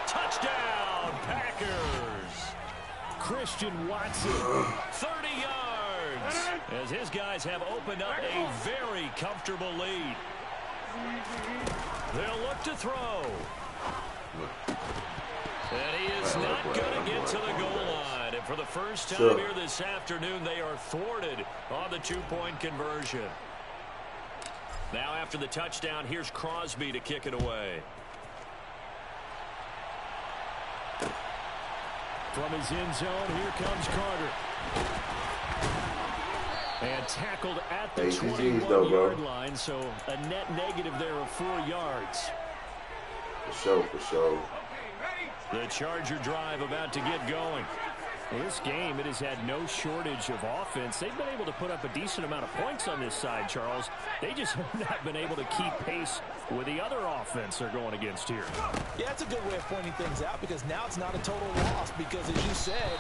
S1: Touchdown, Packers. Christian Watson, 30 yards. As his guys have opened up a very comfortable lead. They'll look to throw. And he is not going to get to the goal line. And for the first time here this afternoon, they are thwarted on the two-point conversion. Now after the touchdown, here's Crosby to kick it away. From his end zone, here comes Carter. And tackled at the 21-yard line, so a net negative there of 4 yards.
S3: For sure.
S1: The Charger drive about to get going. Well, this game, it has had no shortage of offense. They've been able to put up a decent amount of points on this side, Charles. They just have not been able to keep pace with the other offense they're going against here.
S2: Yeah, that's a good way of pointing things out because now it's not a total loss because, as you said,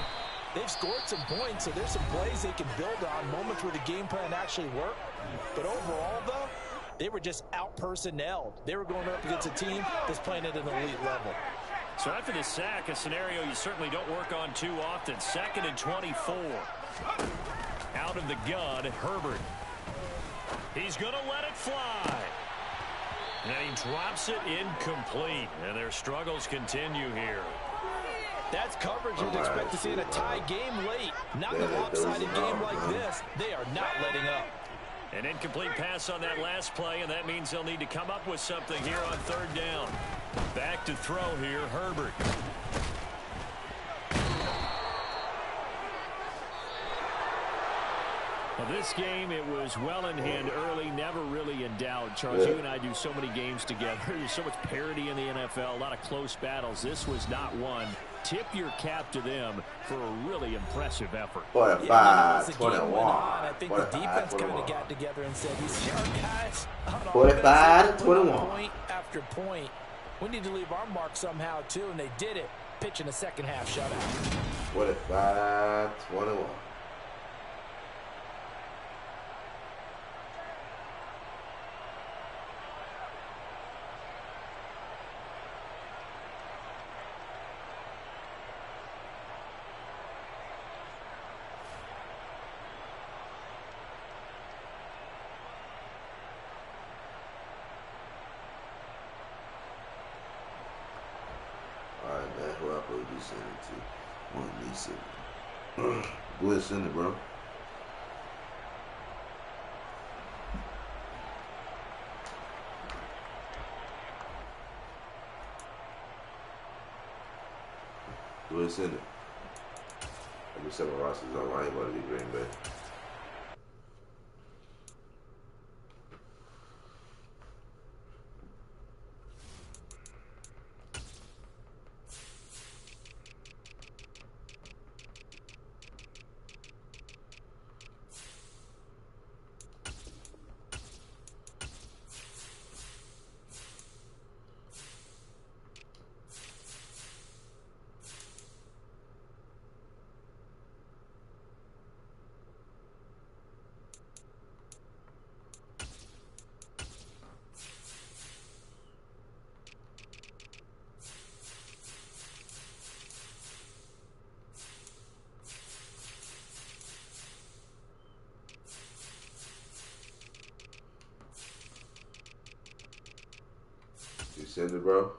S2: they've scored some points, so there's some plays they can build on, moments where the game plan actually worked. But overall, though, they were just out-personnelled. They were going up against a team that's playing at an elite level.
S1: So after the sack, a scenario you certainly don't work on too often. 2nd and 24. Out of the gun, Herbert. He's going to let it fly. And he drops it incomplete. And their struggles continue here.
S2: That's coverage you'd expect to see in a tie game late. Not in a lopsided game like this. They are not letting up.
S1: An incomplete pass on that last play, and that means they'll need to come up with something here on 3rd down. Back to throw here, Herbert. Well, this game, it was well in hand early, never really in doubt. Charles, you and I do so many games together. There's so much parity in the NFL, a lot of close battles. This was not one. Tip your cap to them for a really impressive effort.
S3: 45-21.
S2: I think the defense kind of got together and said, these young guys,
S3: 45-21.
S2: Point after point. We need to leave our mark somehow, too, and they did it. Pitching a second-half shutout.
S3: 45-21. Go ahead, send it, bro. Go ahead, send it. I just set my rosters up. I ain't about to be Green Bay. You send it, bro?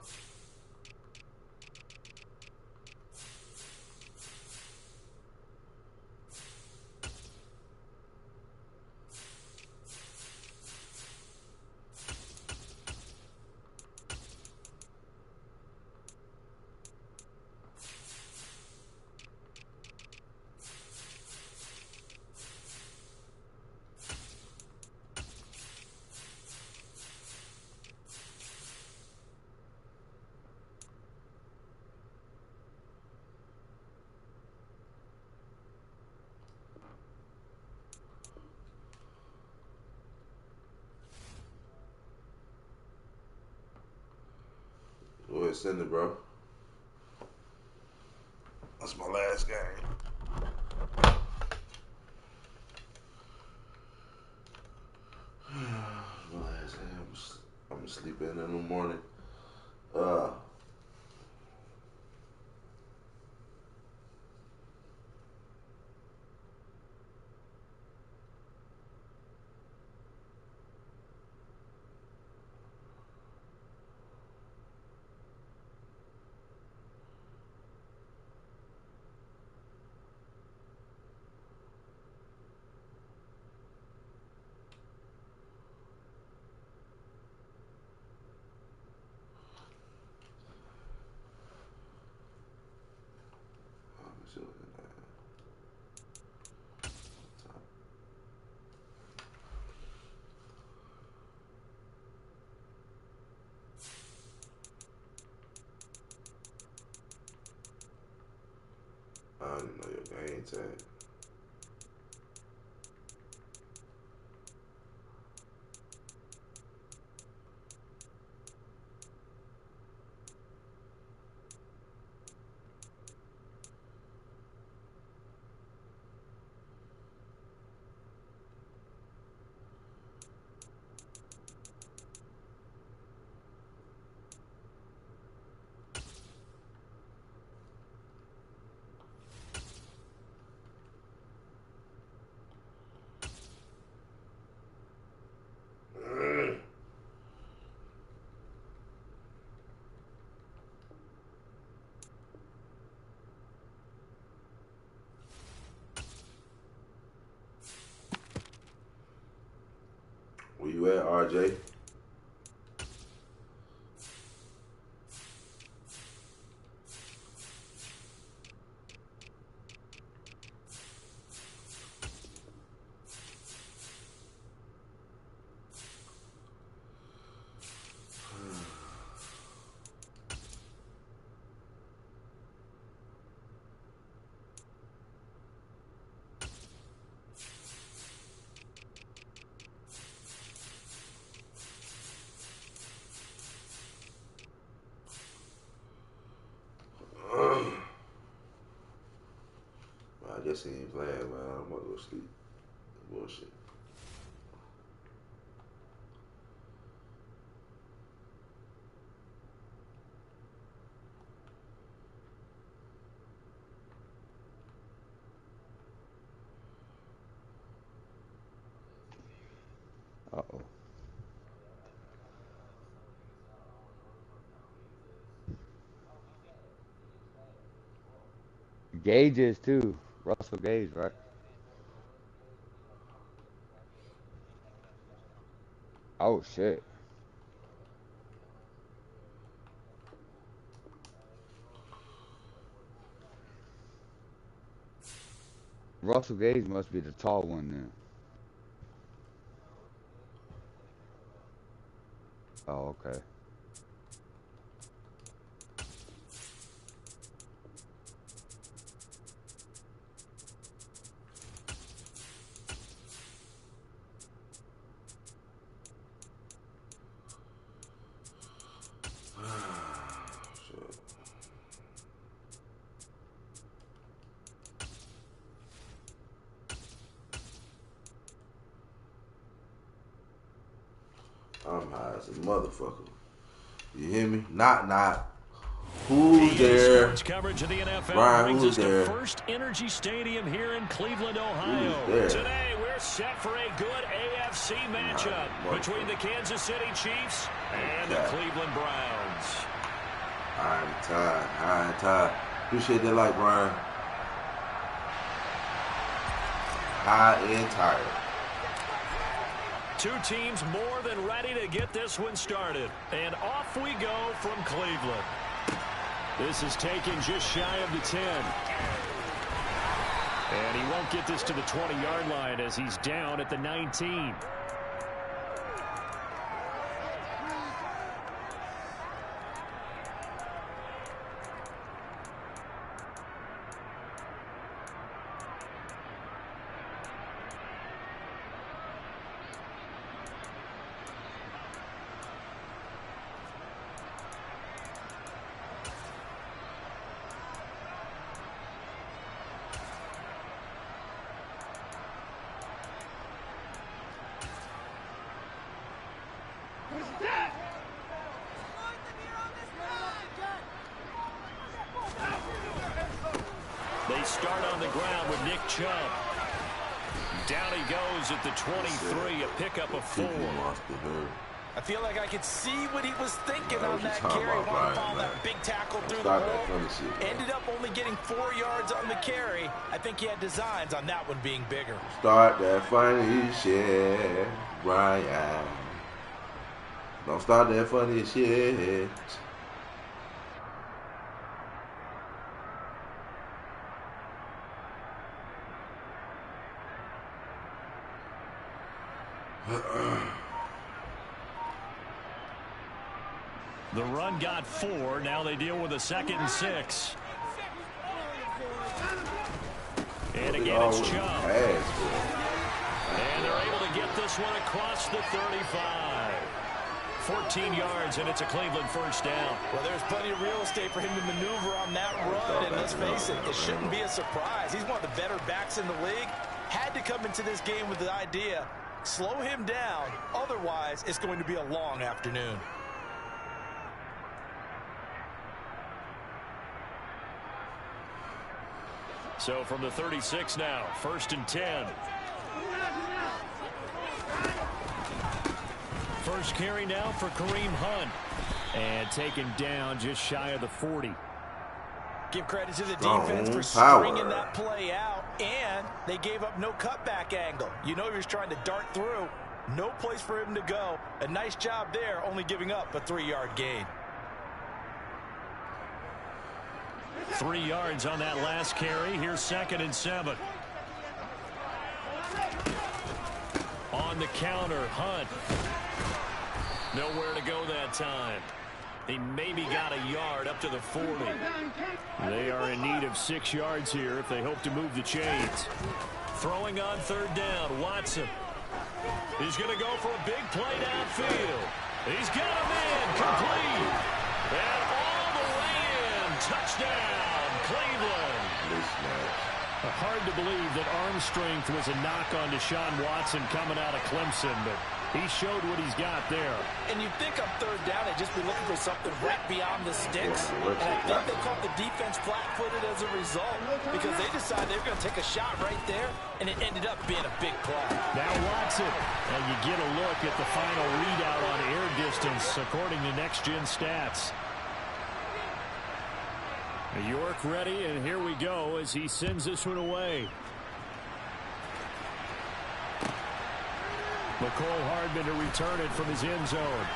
S3: Go ahead, send it, bro. sleep in the morning. I didn't know your game tag. Where you at, RJ? I guess he ain't playing, man. I'm gonna go sleep. Bullshit.
S5: Uh-oh. Gage is too. Russell Gage, right? Oh shit. Russell Gage must be the tall one then. Oh, okay.
S3: I'm high as a motherfucker. You hear me? Not. Who's there?
S1: Coverage of the NFL
S3: Brian,
S1: brings
S3: who's
S1: us
S3: there?
S1: to First Energy Stadium here in Cleveland, Ohio.
S3: Who's there?
S1: Today we're set for a good AFC matchup between the Kansas City Chiefs and the Cleveland Browns.
S3: I'm tired. Appreciate that like, Brian. High and tired.
S1: Two teams more than ready to get this one started. And off we go from Cleveland. This is taken just shy of the 10. And he won't get this to the 20-yard line as he's down at the 19. start on the ground with Nick Chubb. Down he goes at the 23, a pickup of 4.
S4: I feel like I could see what he was thinking on that carry. One fall, that big tackle through the hole. Ended up only getting 4 yards on the carry. I think he had designs on that one being bigger.
S3: Start that funny shit, Brian. Don't start that funny shit.
S1: The run got 4. Now they deal with a 2nd and 6. And again, it's Chubb. And they're able to get this one across the 35. 14 yards, and it's a Cleveland first down.
S4: Well, there's plenty of real estate for him to maneuver on that run, and let's face it, it shouldn't be a surprise. He's one of the better backs in the league. Had to come into this game with the idea, slow him down, otherwise it's going to be a long afternoon.
S1: So from the 36 now, 1st and 10. First carry now for Kareem Hunt. And taken down just shy of the 40.
S4: Give credit to the defense for stringing that play out, and they gave up no cutback angle. You know he was trying to dart through. No place for him to go. A nice job there, only giving up a 3-yard gain.
S1: 3 yards on that last carry. Here's 2nd and 7. On the counter, Hunt. Nowhere to go that time. He maybe got a yard up to the 40. They are in need of 6 yards here if they hope to move the chains. Throwing on 3rd down, Watson. He's going to go for a big play downfield. He's got him in, complete. And all the way in, touchdown, Cleveland. Hard to believe that arm strength was a knock on Deshaun Watson coming out of Clemson, but he showed what he's got there.
S4: And you think on 3rd down, they'd just be looking for something right beyond the sticks. And I think they caught the defense flat-footed as a result because they decided they were going to take a shot right there, and it ended up being a big play.
S1: Now Watson, and you get a look at the final readout on air distance according to Next Gen Stats. York ready, and here we go as he sends this one away. McCole Hardman to return it from his end zone.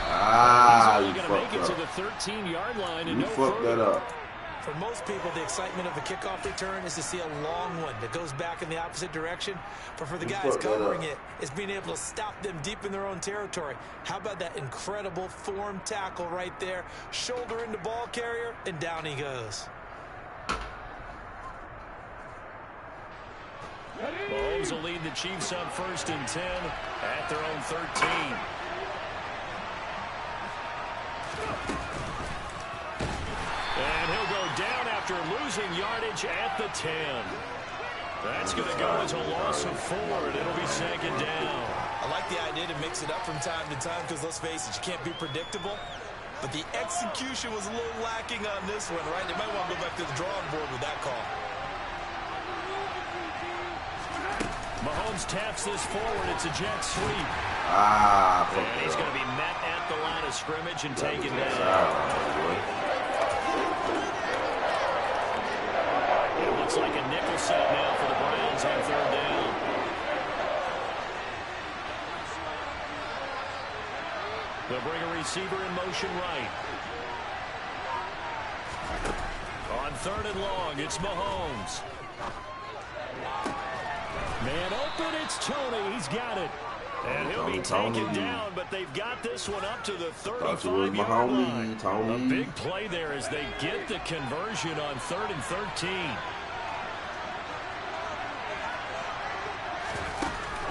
S3: He's
S1: only going to make it to the 13-yard line and
S3: you
S1: no
S3: fucked
S1: further.
S3: that up.
S2: For most people, the excitement of the kickoff return is to see a long one that goes back in the opposite direction. But for the guys covering it, it's being able to stop them deep in their own territory. How about that incredible form tackle right there? Shoulder into ball carrier, and down he goes.
S1: Mahomes will lead the Chiefs up 1st and 10 at their own 13. And he'll go down after losing yardage at the 10. That's going to go as a loss of 4, and it'll be 2nd down.
S2: I like the idea to mix it up from time to time because, let's face it, you can't be predictable. But the execution was a little lacking on this one, right? They might want to go back to the drawing board with that call.
S1: Mahomes taps this forward. It's a jet sweep. And he's going to be met at the line of scrimmage and taken down. It looks like a nickel set now for the Browns on 3rd down. They'll bring a receiver in motion right. On 3rd and long, it's Mahomes. Man open, it's Tony. He's got it. And he'll be taken down, but they've got this one up to the 35-yard line. A big play there as they get the conversion on 3rd and 13.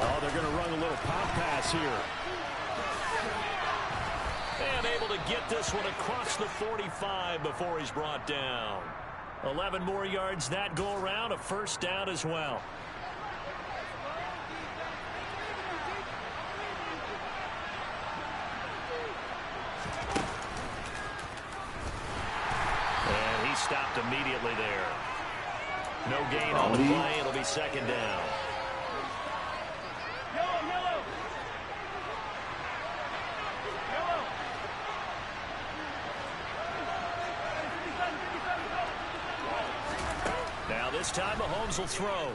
S1: Oh, they're going to run a little pop pass here. And able to get this one across the 45 before he's brought down. 11 more yards that go around, a 1st down as well. Stopped immediately there. No gain on the play. It'll be second down. Now this time Mahomes will throw.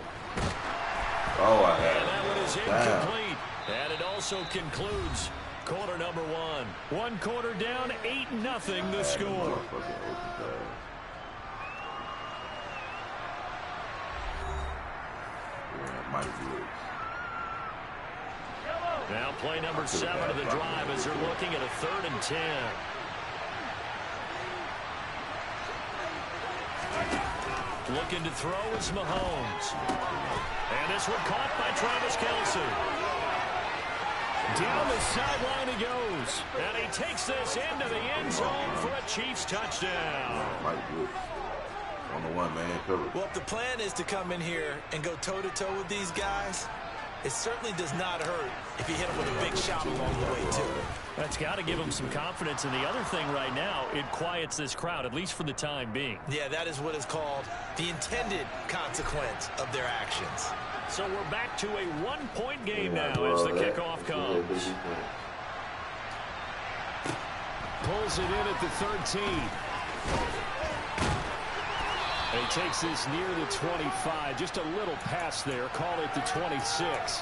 S3: Oh, I had
S1: it. And that one is incomplete. And it also concludes quarter number one. One quarter down, 8-0 the score. Now play number 7 of the drive as they're looking at a 3rd and 10. Looking to throw is Mahomes. And this one caught by Travis Kelce. Down the sideline he goes. And he takes this into the end zone for a Chiefs touchdown.
S3: On the one man cover.
S2: Well, if the plan is to come in here and go toe-to-toe with these guys, it certainly does not hurt if you hit them with a big shot along the way, too.
S1: That's got to give them some confidence. And the other thing right now, it quiets this crowd, at least for the time being.
S2: Yeah, that is what is called the intended consequence of their actions.
S1: So we're back to a one-point game now as the kickoff comes. Pulls it in at the 13. And he takes this near the 25. Just a little pass there. Call it the 26.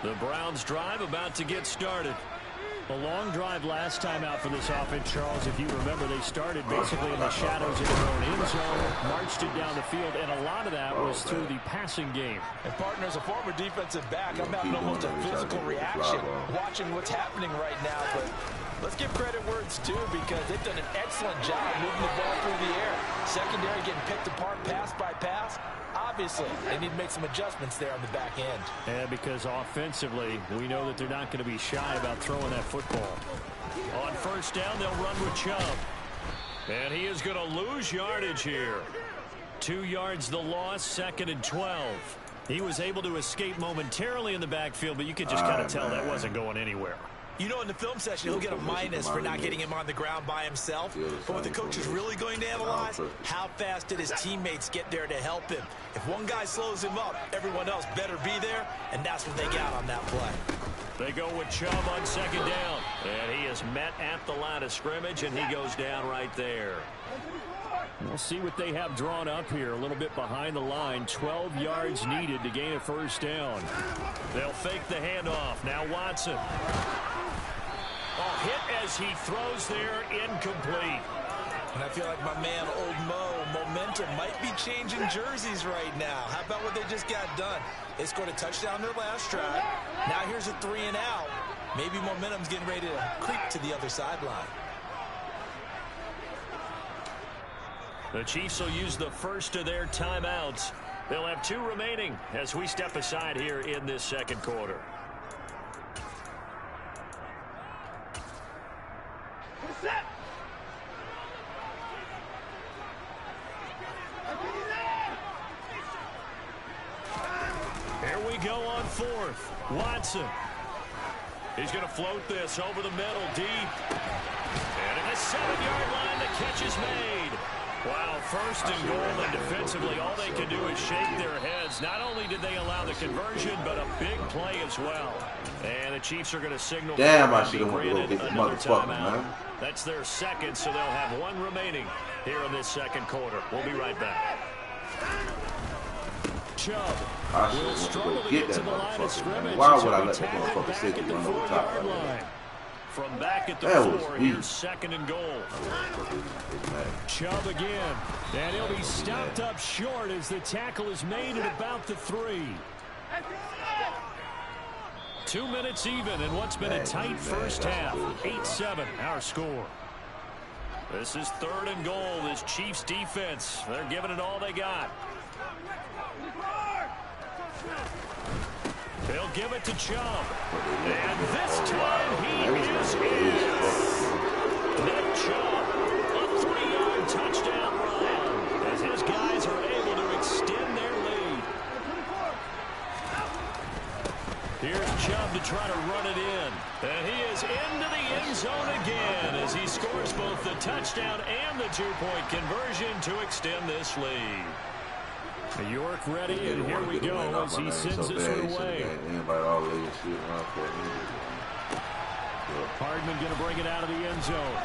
S1: The Browns drive about to get started. A long drive last time out for this offense, Charles. If you remember, they started basically in the shadows of their own end zone, marched it down the field, and a lot of that was through the passing game.
S4: And partner, as a former defensive back, I'm having almost a physical reaction watching what's happening right now. But let's give credit where it's due, because they've done an excellent job moving the ball through the air. Secondary getting picked apart pass by pass. Obviously, they need to make some adjustments there on the back end.
S1: Yeah, because offensively, we know that they're not going to be shy about throwing that football. On first down, they'll run with Chubb. And he is going to lose yardage here. 2 yards the loss, 2nd and 12. He was able to escape momentarily in the backfield, but you could just kind of tell that wasn't going anywhere.
S2: You know, in the film session, he'll get a minus for not getting him on the ground by himself. But what the coach is really going to analyze, how fast did his teammates get there to help him? If one guy slows him up, everyone else better be there, and that's what they got on that play.
S1: They go with Chubb on 2nd down. And he is met at the line of scrimmage, and he goes down right there. We'll see what they have drawn up here. A little bit behind the line. 12 yards needed to gain a first down. They'll fake the handoff. Now Watson. Hit as he throws there, incomplete.
S2: And I feel like my man, Old Mo, momentum might be changing jerseys right now. How about what they just got done? They scored a touchdown their last drive. Now here's a 3 and out. Maybe momentum's getting ready to creep to the other sideline.
S1: The Chiefs will use the first of their timeouts. They'll have 2 remaining as we step aside here in this second quarter. Here we go on 4th. Watson. He's going to float this over the middle, deep. And at the 7-yard line, the catch is made. Wow, 1st and goal, and defensively, all they can do is shake their heads. Not only did they allow the conversion, but a big play as well. And the Chiefs are going to signal.
S3: Damn, I should have went to go get the motherfucker, man.
S1: That's their 2nd, so they'll have 1 remaining here in this second quarter. We'll be right back. Chubb will struggle to get to the line of scrimmage.
S3: Why would I let the motherfucker sit and run over top of line?
S1: From back at the 4, here's 2nd and goal. Chubb again. And he'll be stopped up short as the tackle is made at about the 3. 2 minutes even in what's been a tight first half. 8-7 our score. This is 3rd and goal. This Chiefs defense, they're giving it all they got. They'll give it to Chubb. And this time he is in. Nick Chubb, a 3-yard touchdown run as his guys are able to extend their lead. Here's Chubb to try to run it in. And he is into the end zone again as he scores both the touchdown and the two-point conversion to extend this lead. York ready, and here we go as he sends this one away. Hardman going to bring it out of the end zone.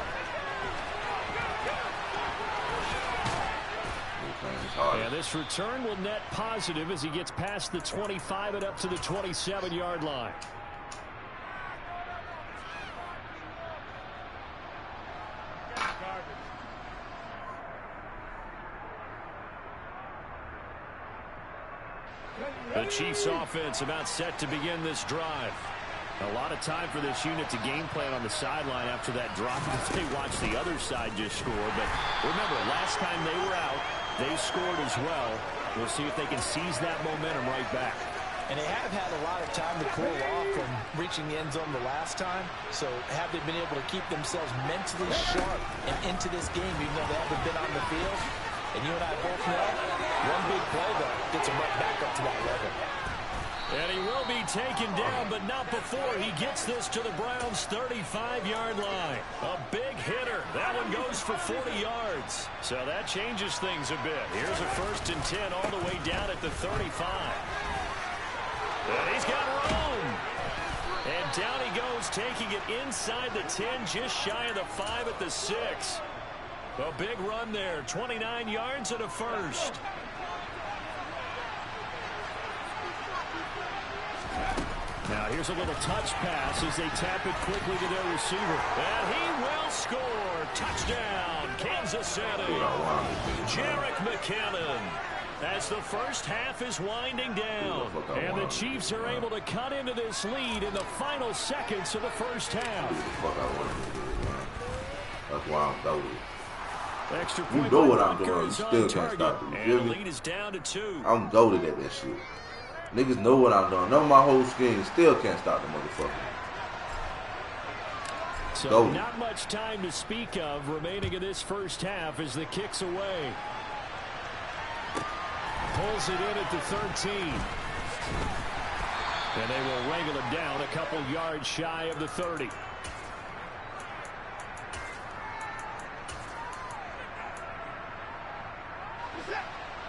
S1: And this return will net positive as he gets past the 25 and up to the 27-yard line. The Chiefs offense about set to begin this drive. A lot of time for this unit to game plan on the sideline after that drop as they watch the other side just score. But remember, last time they were out, they scored as well. We'll see if they can seize that momentum right back.
S2: And they have had a lot of time to cool off from reaching the end zone the last time. So have they been able to keep themselves mentally sharp and into this game even though they haven't been on the field? And you and I both know one big play, though, gets them right back up to that level.
S1: And he will be taken down, but not before he gets this to the Browns' 35-yard line. A big hitter. That one goes for 40 yards. So that changes things a bit. Here's a 1st and 10 all the way down at the 35. And he's got room. And down he goes, taking it inside the 10, just shy of the 5 at the 6. A big run there, 29 yards and a first. Now here's a little touch pass as they tap it quickly to their receiver. And he will score. Touchdown, Kansas City. Jerick McKinnon. As the first half is winding down. And the Chiefs are able to cut into this lead in the final seconds of the first half.
S3: That's why I'm doubting.
S1: Extra
S3: you
S1: point
S3: know what I'm doing. You still can't stop me.
S1: And the lead is down to 2.
S3: I'm goated at that shit. Niggas know what I'm doing. Know my whole scheme. Still can't stop the motherfucker.
S1: So not much time to speak of remaining in this first half as the kick's away. Pulls it in at the 13. And they will wrangle him down a couple yards shy of the 30.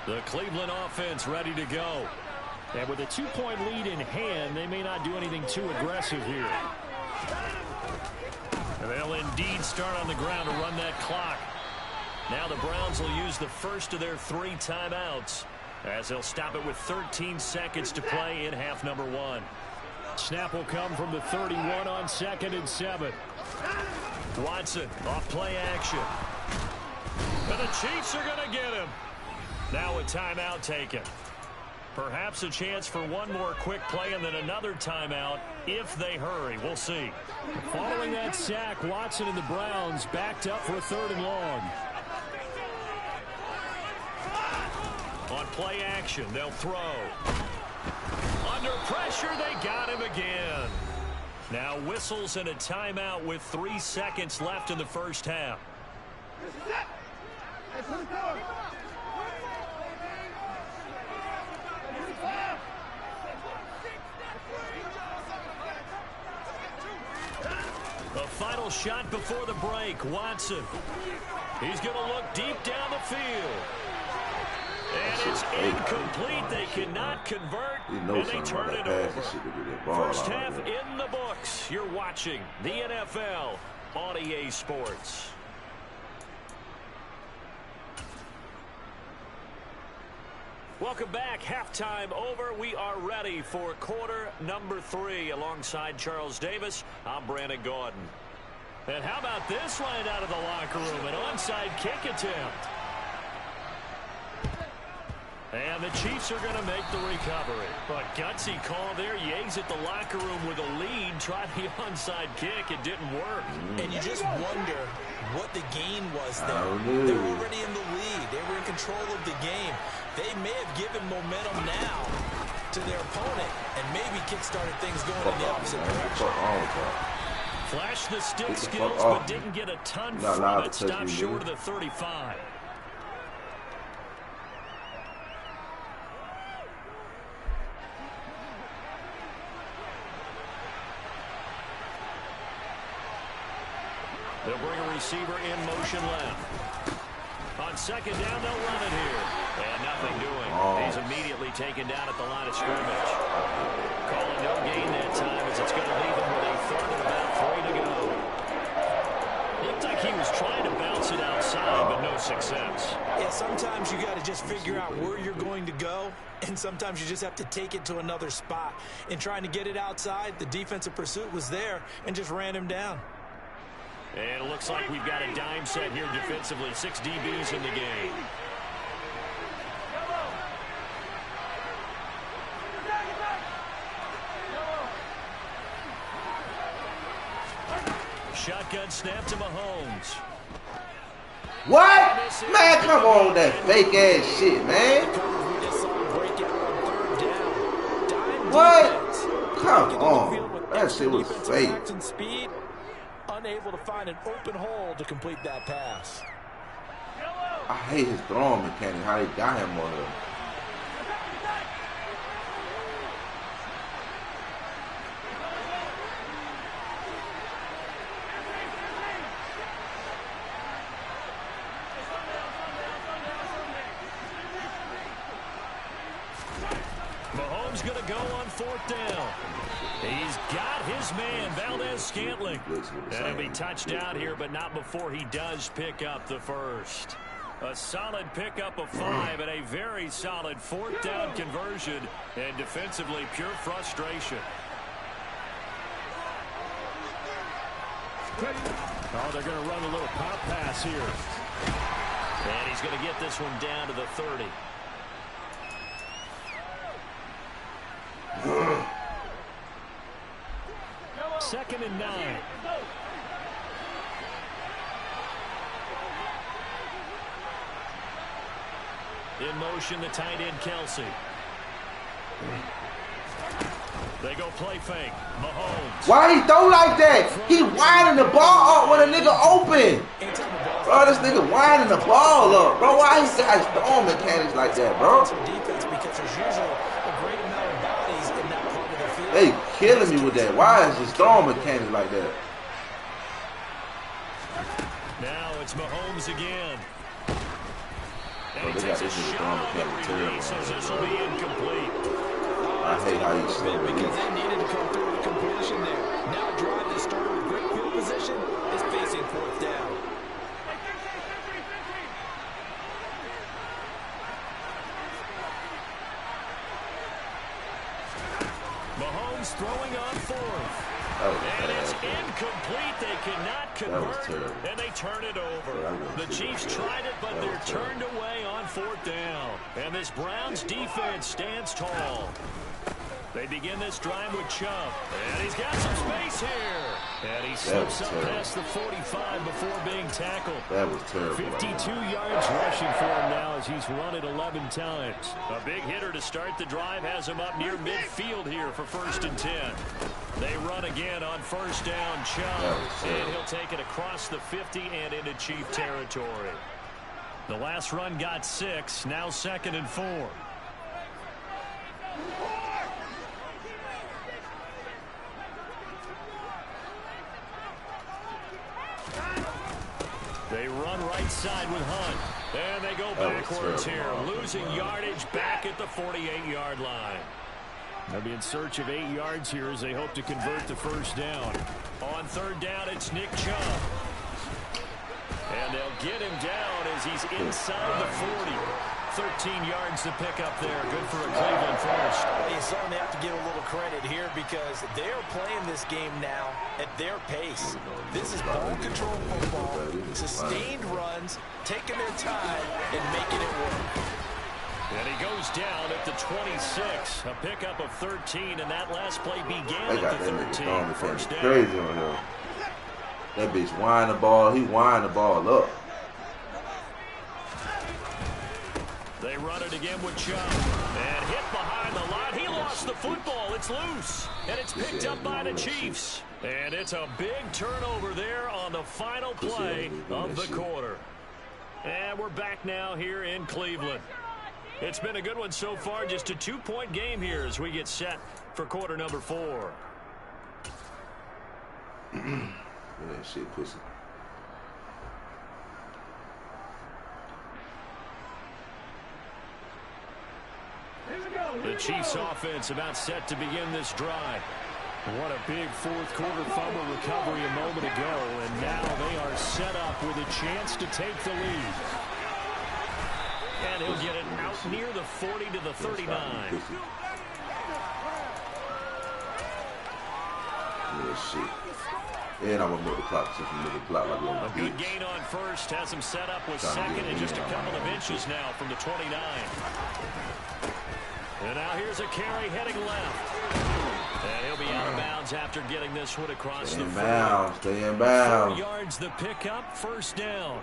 S1: The Cleveland offense ready to go. And with a 2-point lead in hand, they may not do anything too aggressive here. And they'll indeed start on the ground to run that clock. Now the Browns will use the first of their 3 timeouts as they'll stop it with 13 seconds to play in half number 1. Snap will come from the 31 on 2nd and 7. Watson off play action. And the Chiefs are going to get him. Now a timeout taken. Perhaps a chance for one more quick play and then another timeout if they hurry. We'll see. Following that sack, Watson and the Browns backed up for a 3rd and long. On play action, they'll throw. Under pressure, they got him again. Now whistles and a timeout with 3 seconds left in the first half. The final shot before the break, Watson. He's going to look deep down the field. And it's incomplete. They cannot convert, and they turn it over. First half in the books. You're watching the NFL on EA Sports. Welcome back. Halftime over. We are ready for quarter number 3. Alongside Charles Davis, I'm Brandon Gordon. And how about this right out of the locker room? An onside kick attempt. And the Chiefs are going to make the recovery. But gutsy call there. Yates at the locker room with a lead. Tried the onside kick. It didn't work.
S2: And you just wonder what the gain was there. They were already in the lead. They were in control of the game. They may have given momentum now to their opponent and maybe kick-started things going in the opposite direction.
S1: Flashed the stick skills, but didn't get a ton from it. Stopped short of the 35. receiver in motion left. On second down, they'll run it here. And nothing doing. He's immediately taken down at the line of scrimmage. Calling no gain that time as it's going to leave him with a third and about 3 to go. Looked like he was trying to bounce it outside, but no success.
S2: Yeah, sometimes you got to just figure out where you're going to go, and sometimes you just have to take it to another spot. In trying to get it outside, the defensive pursuit was there and just ran him down.
S1: And it looks like we've got a dime set here defensively. 6 DBs in the game. Shotgun snap to Mahomes.
S3: What? Man, come on with that fake ass shit, man. What? Come on. That shit was fake.
S2: Unable to find an open hole to complete that pass.
S3: I hate his throwing mechanic, how they got him on him.
S1: Mahomes going to go on 4th down. He's got his man, Valdez-Scantling. And he'll be touched out here, but not before he does pick up the first. A solid pickup of 5 and a very solid 4th down conversion. And defensively, pure frustration. Oh, they're going to run a little pop pass here. And he's going to get this one down to the 30. Second and 9. In motion, the tight end, Kelsey. They go play fake. Mahomes.
S3: Why he throw like that? He winding the ball up when a nigga open. Bro, this nigga winding the ball up. Bro, why he got throwing mechanics like that, bro? They killing me with that. Why is his throwing mechanics like that?
S1: Now it's Mahomes again.
S3: Bro, they got this nigga throwing mechanics terrible.
S1: This will be incomplete.
S3: I hate how you slow it.
S2: Because they needed to come through with a completion there. Now a drive that started with great field position is facing 4th down.
S1: Mahomes throwing on 4th. And it's incomplete. They cannot convert, and they turn it over. The Chiefs tried it, but they're turned away on 4th down. And this Browns defense stands tall. They begin this drive with Chubb. And he's got some space here. And he slips up past the 45 before being tackled.
S3: That was terrible.
S1: 52 yards rushing for him now as he's run it 11 times. A big hitter to start the drive has him up near midfield here for 1st and 10. They run again on 1st down, Chubb. And he'll take it across the 50 and into Chief territory. The last run got 6. Now 2nd and 4. They run right side with Hunt. And they go backwards here. Losing yardage back at the 48-yard line. They'll be in search of 8 yards here as they hope to convert the 1st down. On 3rd down, it's Nick Chubb. And they'll get him down as he's inside the 40. 13 yards to pick up there. Good for a Cleveland first.
S2: You certainly have to give a little credit here because they are playing this game now at their pace. This is ball control football, sustained runs, taking their time, and making it work.
S1: And he goes down at the 26. A pickup of 13, and that last play began at the 13. First down.
S3: Crazy on him. That bitch wind the ball. He wind the ball up.
S1: They run it again with Chubb. And hit behind the line. He lost the football. It's loose. And it's picked up by the Chiefs. And it's a big turnover there on the final play of the quarter. And we're back now here in Cleveland. It's been a good one so far. Just a 2-point game here as we get set for quarter number 4.
S3: That shit pussy.
S1: The Chiefs offense about set to begin this drive. What a big fourth quarter fumble recovery a moment ago, and now they are set up with a chance to take the lead. And he'll get it out near the 40 to the 39.
S3: Yeah, shit. And I'm gonna move the clock since we move the clock like we're on the
S1: A good gain on first has him set up with second and just a couple of inches now from the 29. And now here's a carry heading left. And he'll be out of bounds after getting this one across the 40.
S3: Stay in bounds.
S1: 4 yards the pickup, first down.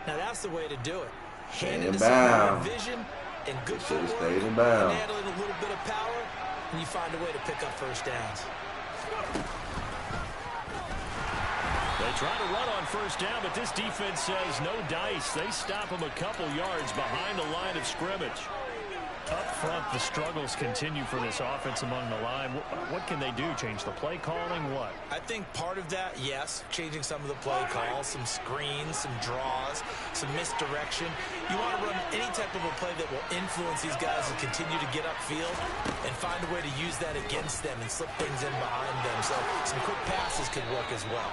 S2: Now that's the way to do it.
S3: Stay in bounds.
S2: Vision and good
S3: Should have
S2: footwork,
S3: stayed in bounds.
S2: and adding a little bit of power, and you find a way to pick up first downs.
S1: They try to run on first down, but this defense says no dice. They stop them a couple yards behind the line of scrimmage. Up front, the struggles continue for this offense among the line. What can they do? Change the play calling? What?
S2: I think part of that, yes, changing some of the play calls, some screens, some draws, some misdirection. You want to run any type of a play that will influence these guys to continue to get upfield and find a way to use that against them and slip things in behind them. So some quick passes could work as well.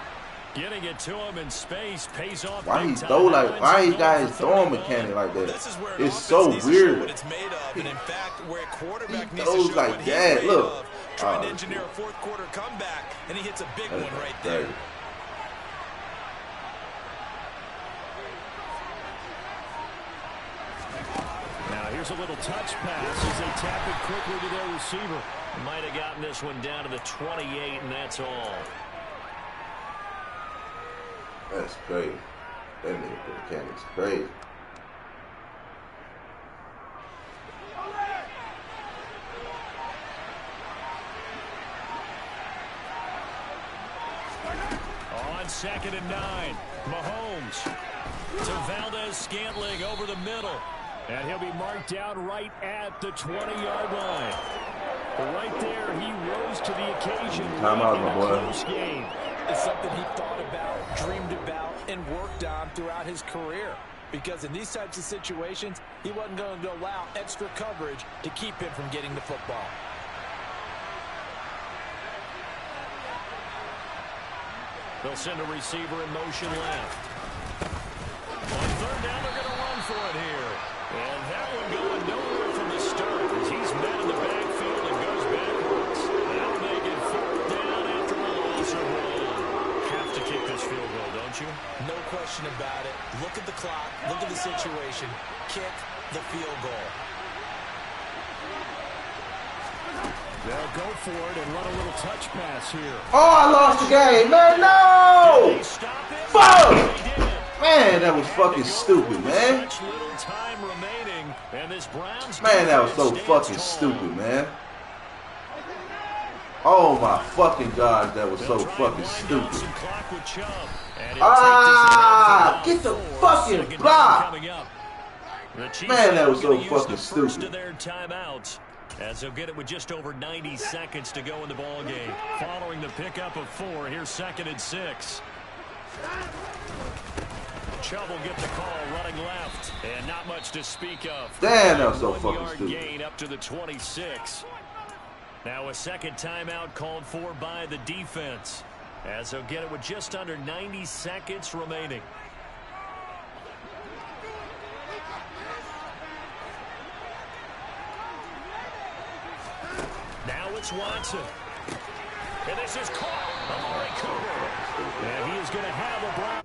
S1: Getting it to him in space pays off.
S3: Why he throw like? Why you guys throwing mechanic like that? It's so weird.
S2: What it's made of, and in fact, where a quarterback
S3: he
S2: needs to show
S3: like
S2: what he's
S3: that.
S2: made
S3: Look,
S2: of, trying to engineer a fourth quarter comeback, and he hits a big one right there.
S1: Now here's a little touch pass as they tap it quickly to their receiver. Might have gotten this one down to the 28, and that's all.
S3: That's crazy. That nigga mechanic's crazy.
S1: On 2nd and 9, Mahomes to Valdez-Scantling over the middle. And he'll be marked down right at the 20-yard line. But right there, he rose to the occasion.
S3: Timeout, my boy.
S1: Close game.
S2: It's something he thought about, dreamed about, and worked on throughout his career. Because in these types of situations, he wasn't going to allow extra coverage to keep him from getting the football.
S1: They'll send a receiver in motion left. On 3rd down, they're going to run for it here. And that one going nowhere from the start as he's met in the backfield and goes backwards. That'll make it 4th down after a loss of 1. Have to kick this field goal, don't you?
S2: No question about it. Look at the clock. Look at the situation. Kick the field goal.
S1: They'll go for it and run a little touch pass here.
S3: Oh, I lost the game, man. No! Fuck! Man, that was fucking stupid, man. Man, that was so fucking stupid, man. Oh my fucking God, that was so fucking stupid. Ah, get the fucking block. Man, that was so fucking stupid.
S1: As they'll get it with just over 90 seconds to go in the ball game. Following the pickup of 4, here's 2nd and 6. Chubb will get the call running left, and not much to speak of.
S3: Damn, that was so fucking stupid.
S1: Gain up to the 26. Now a second timeout called for by the defense, as they'll get it with just under 90 seconds remaining. Now it's Watson. And this is caught. Amari Cooper. And he is going to have a block.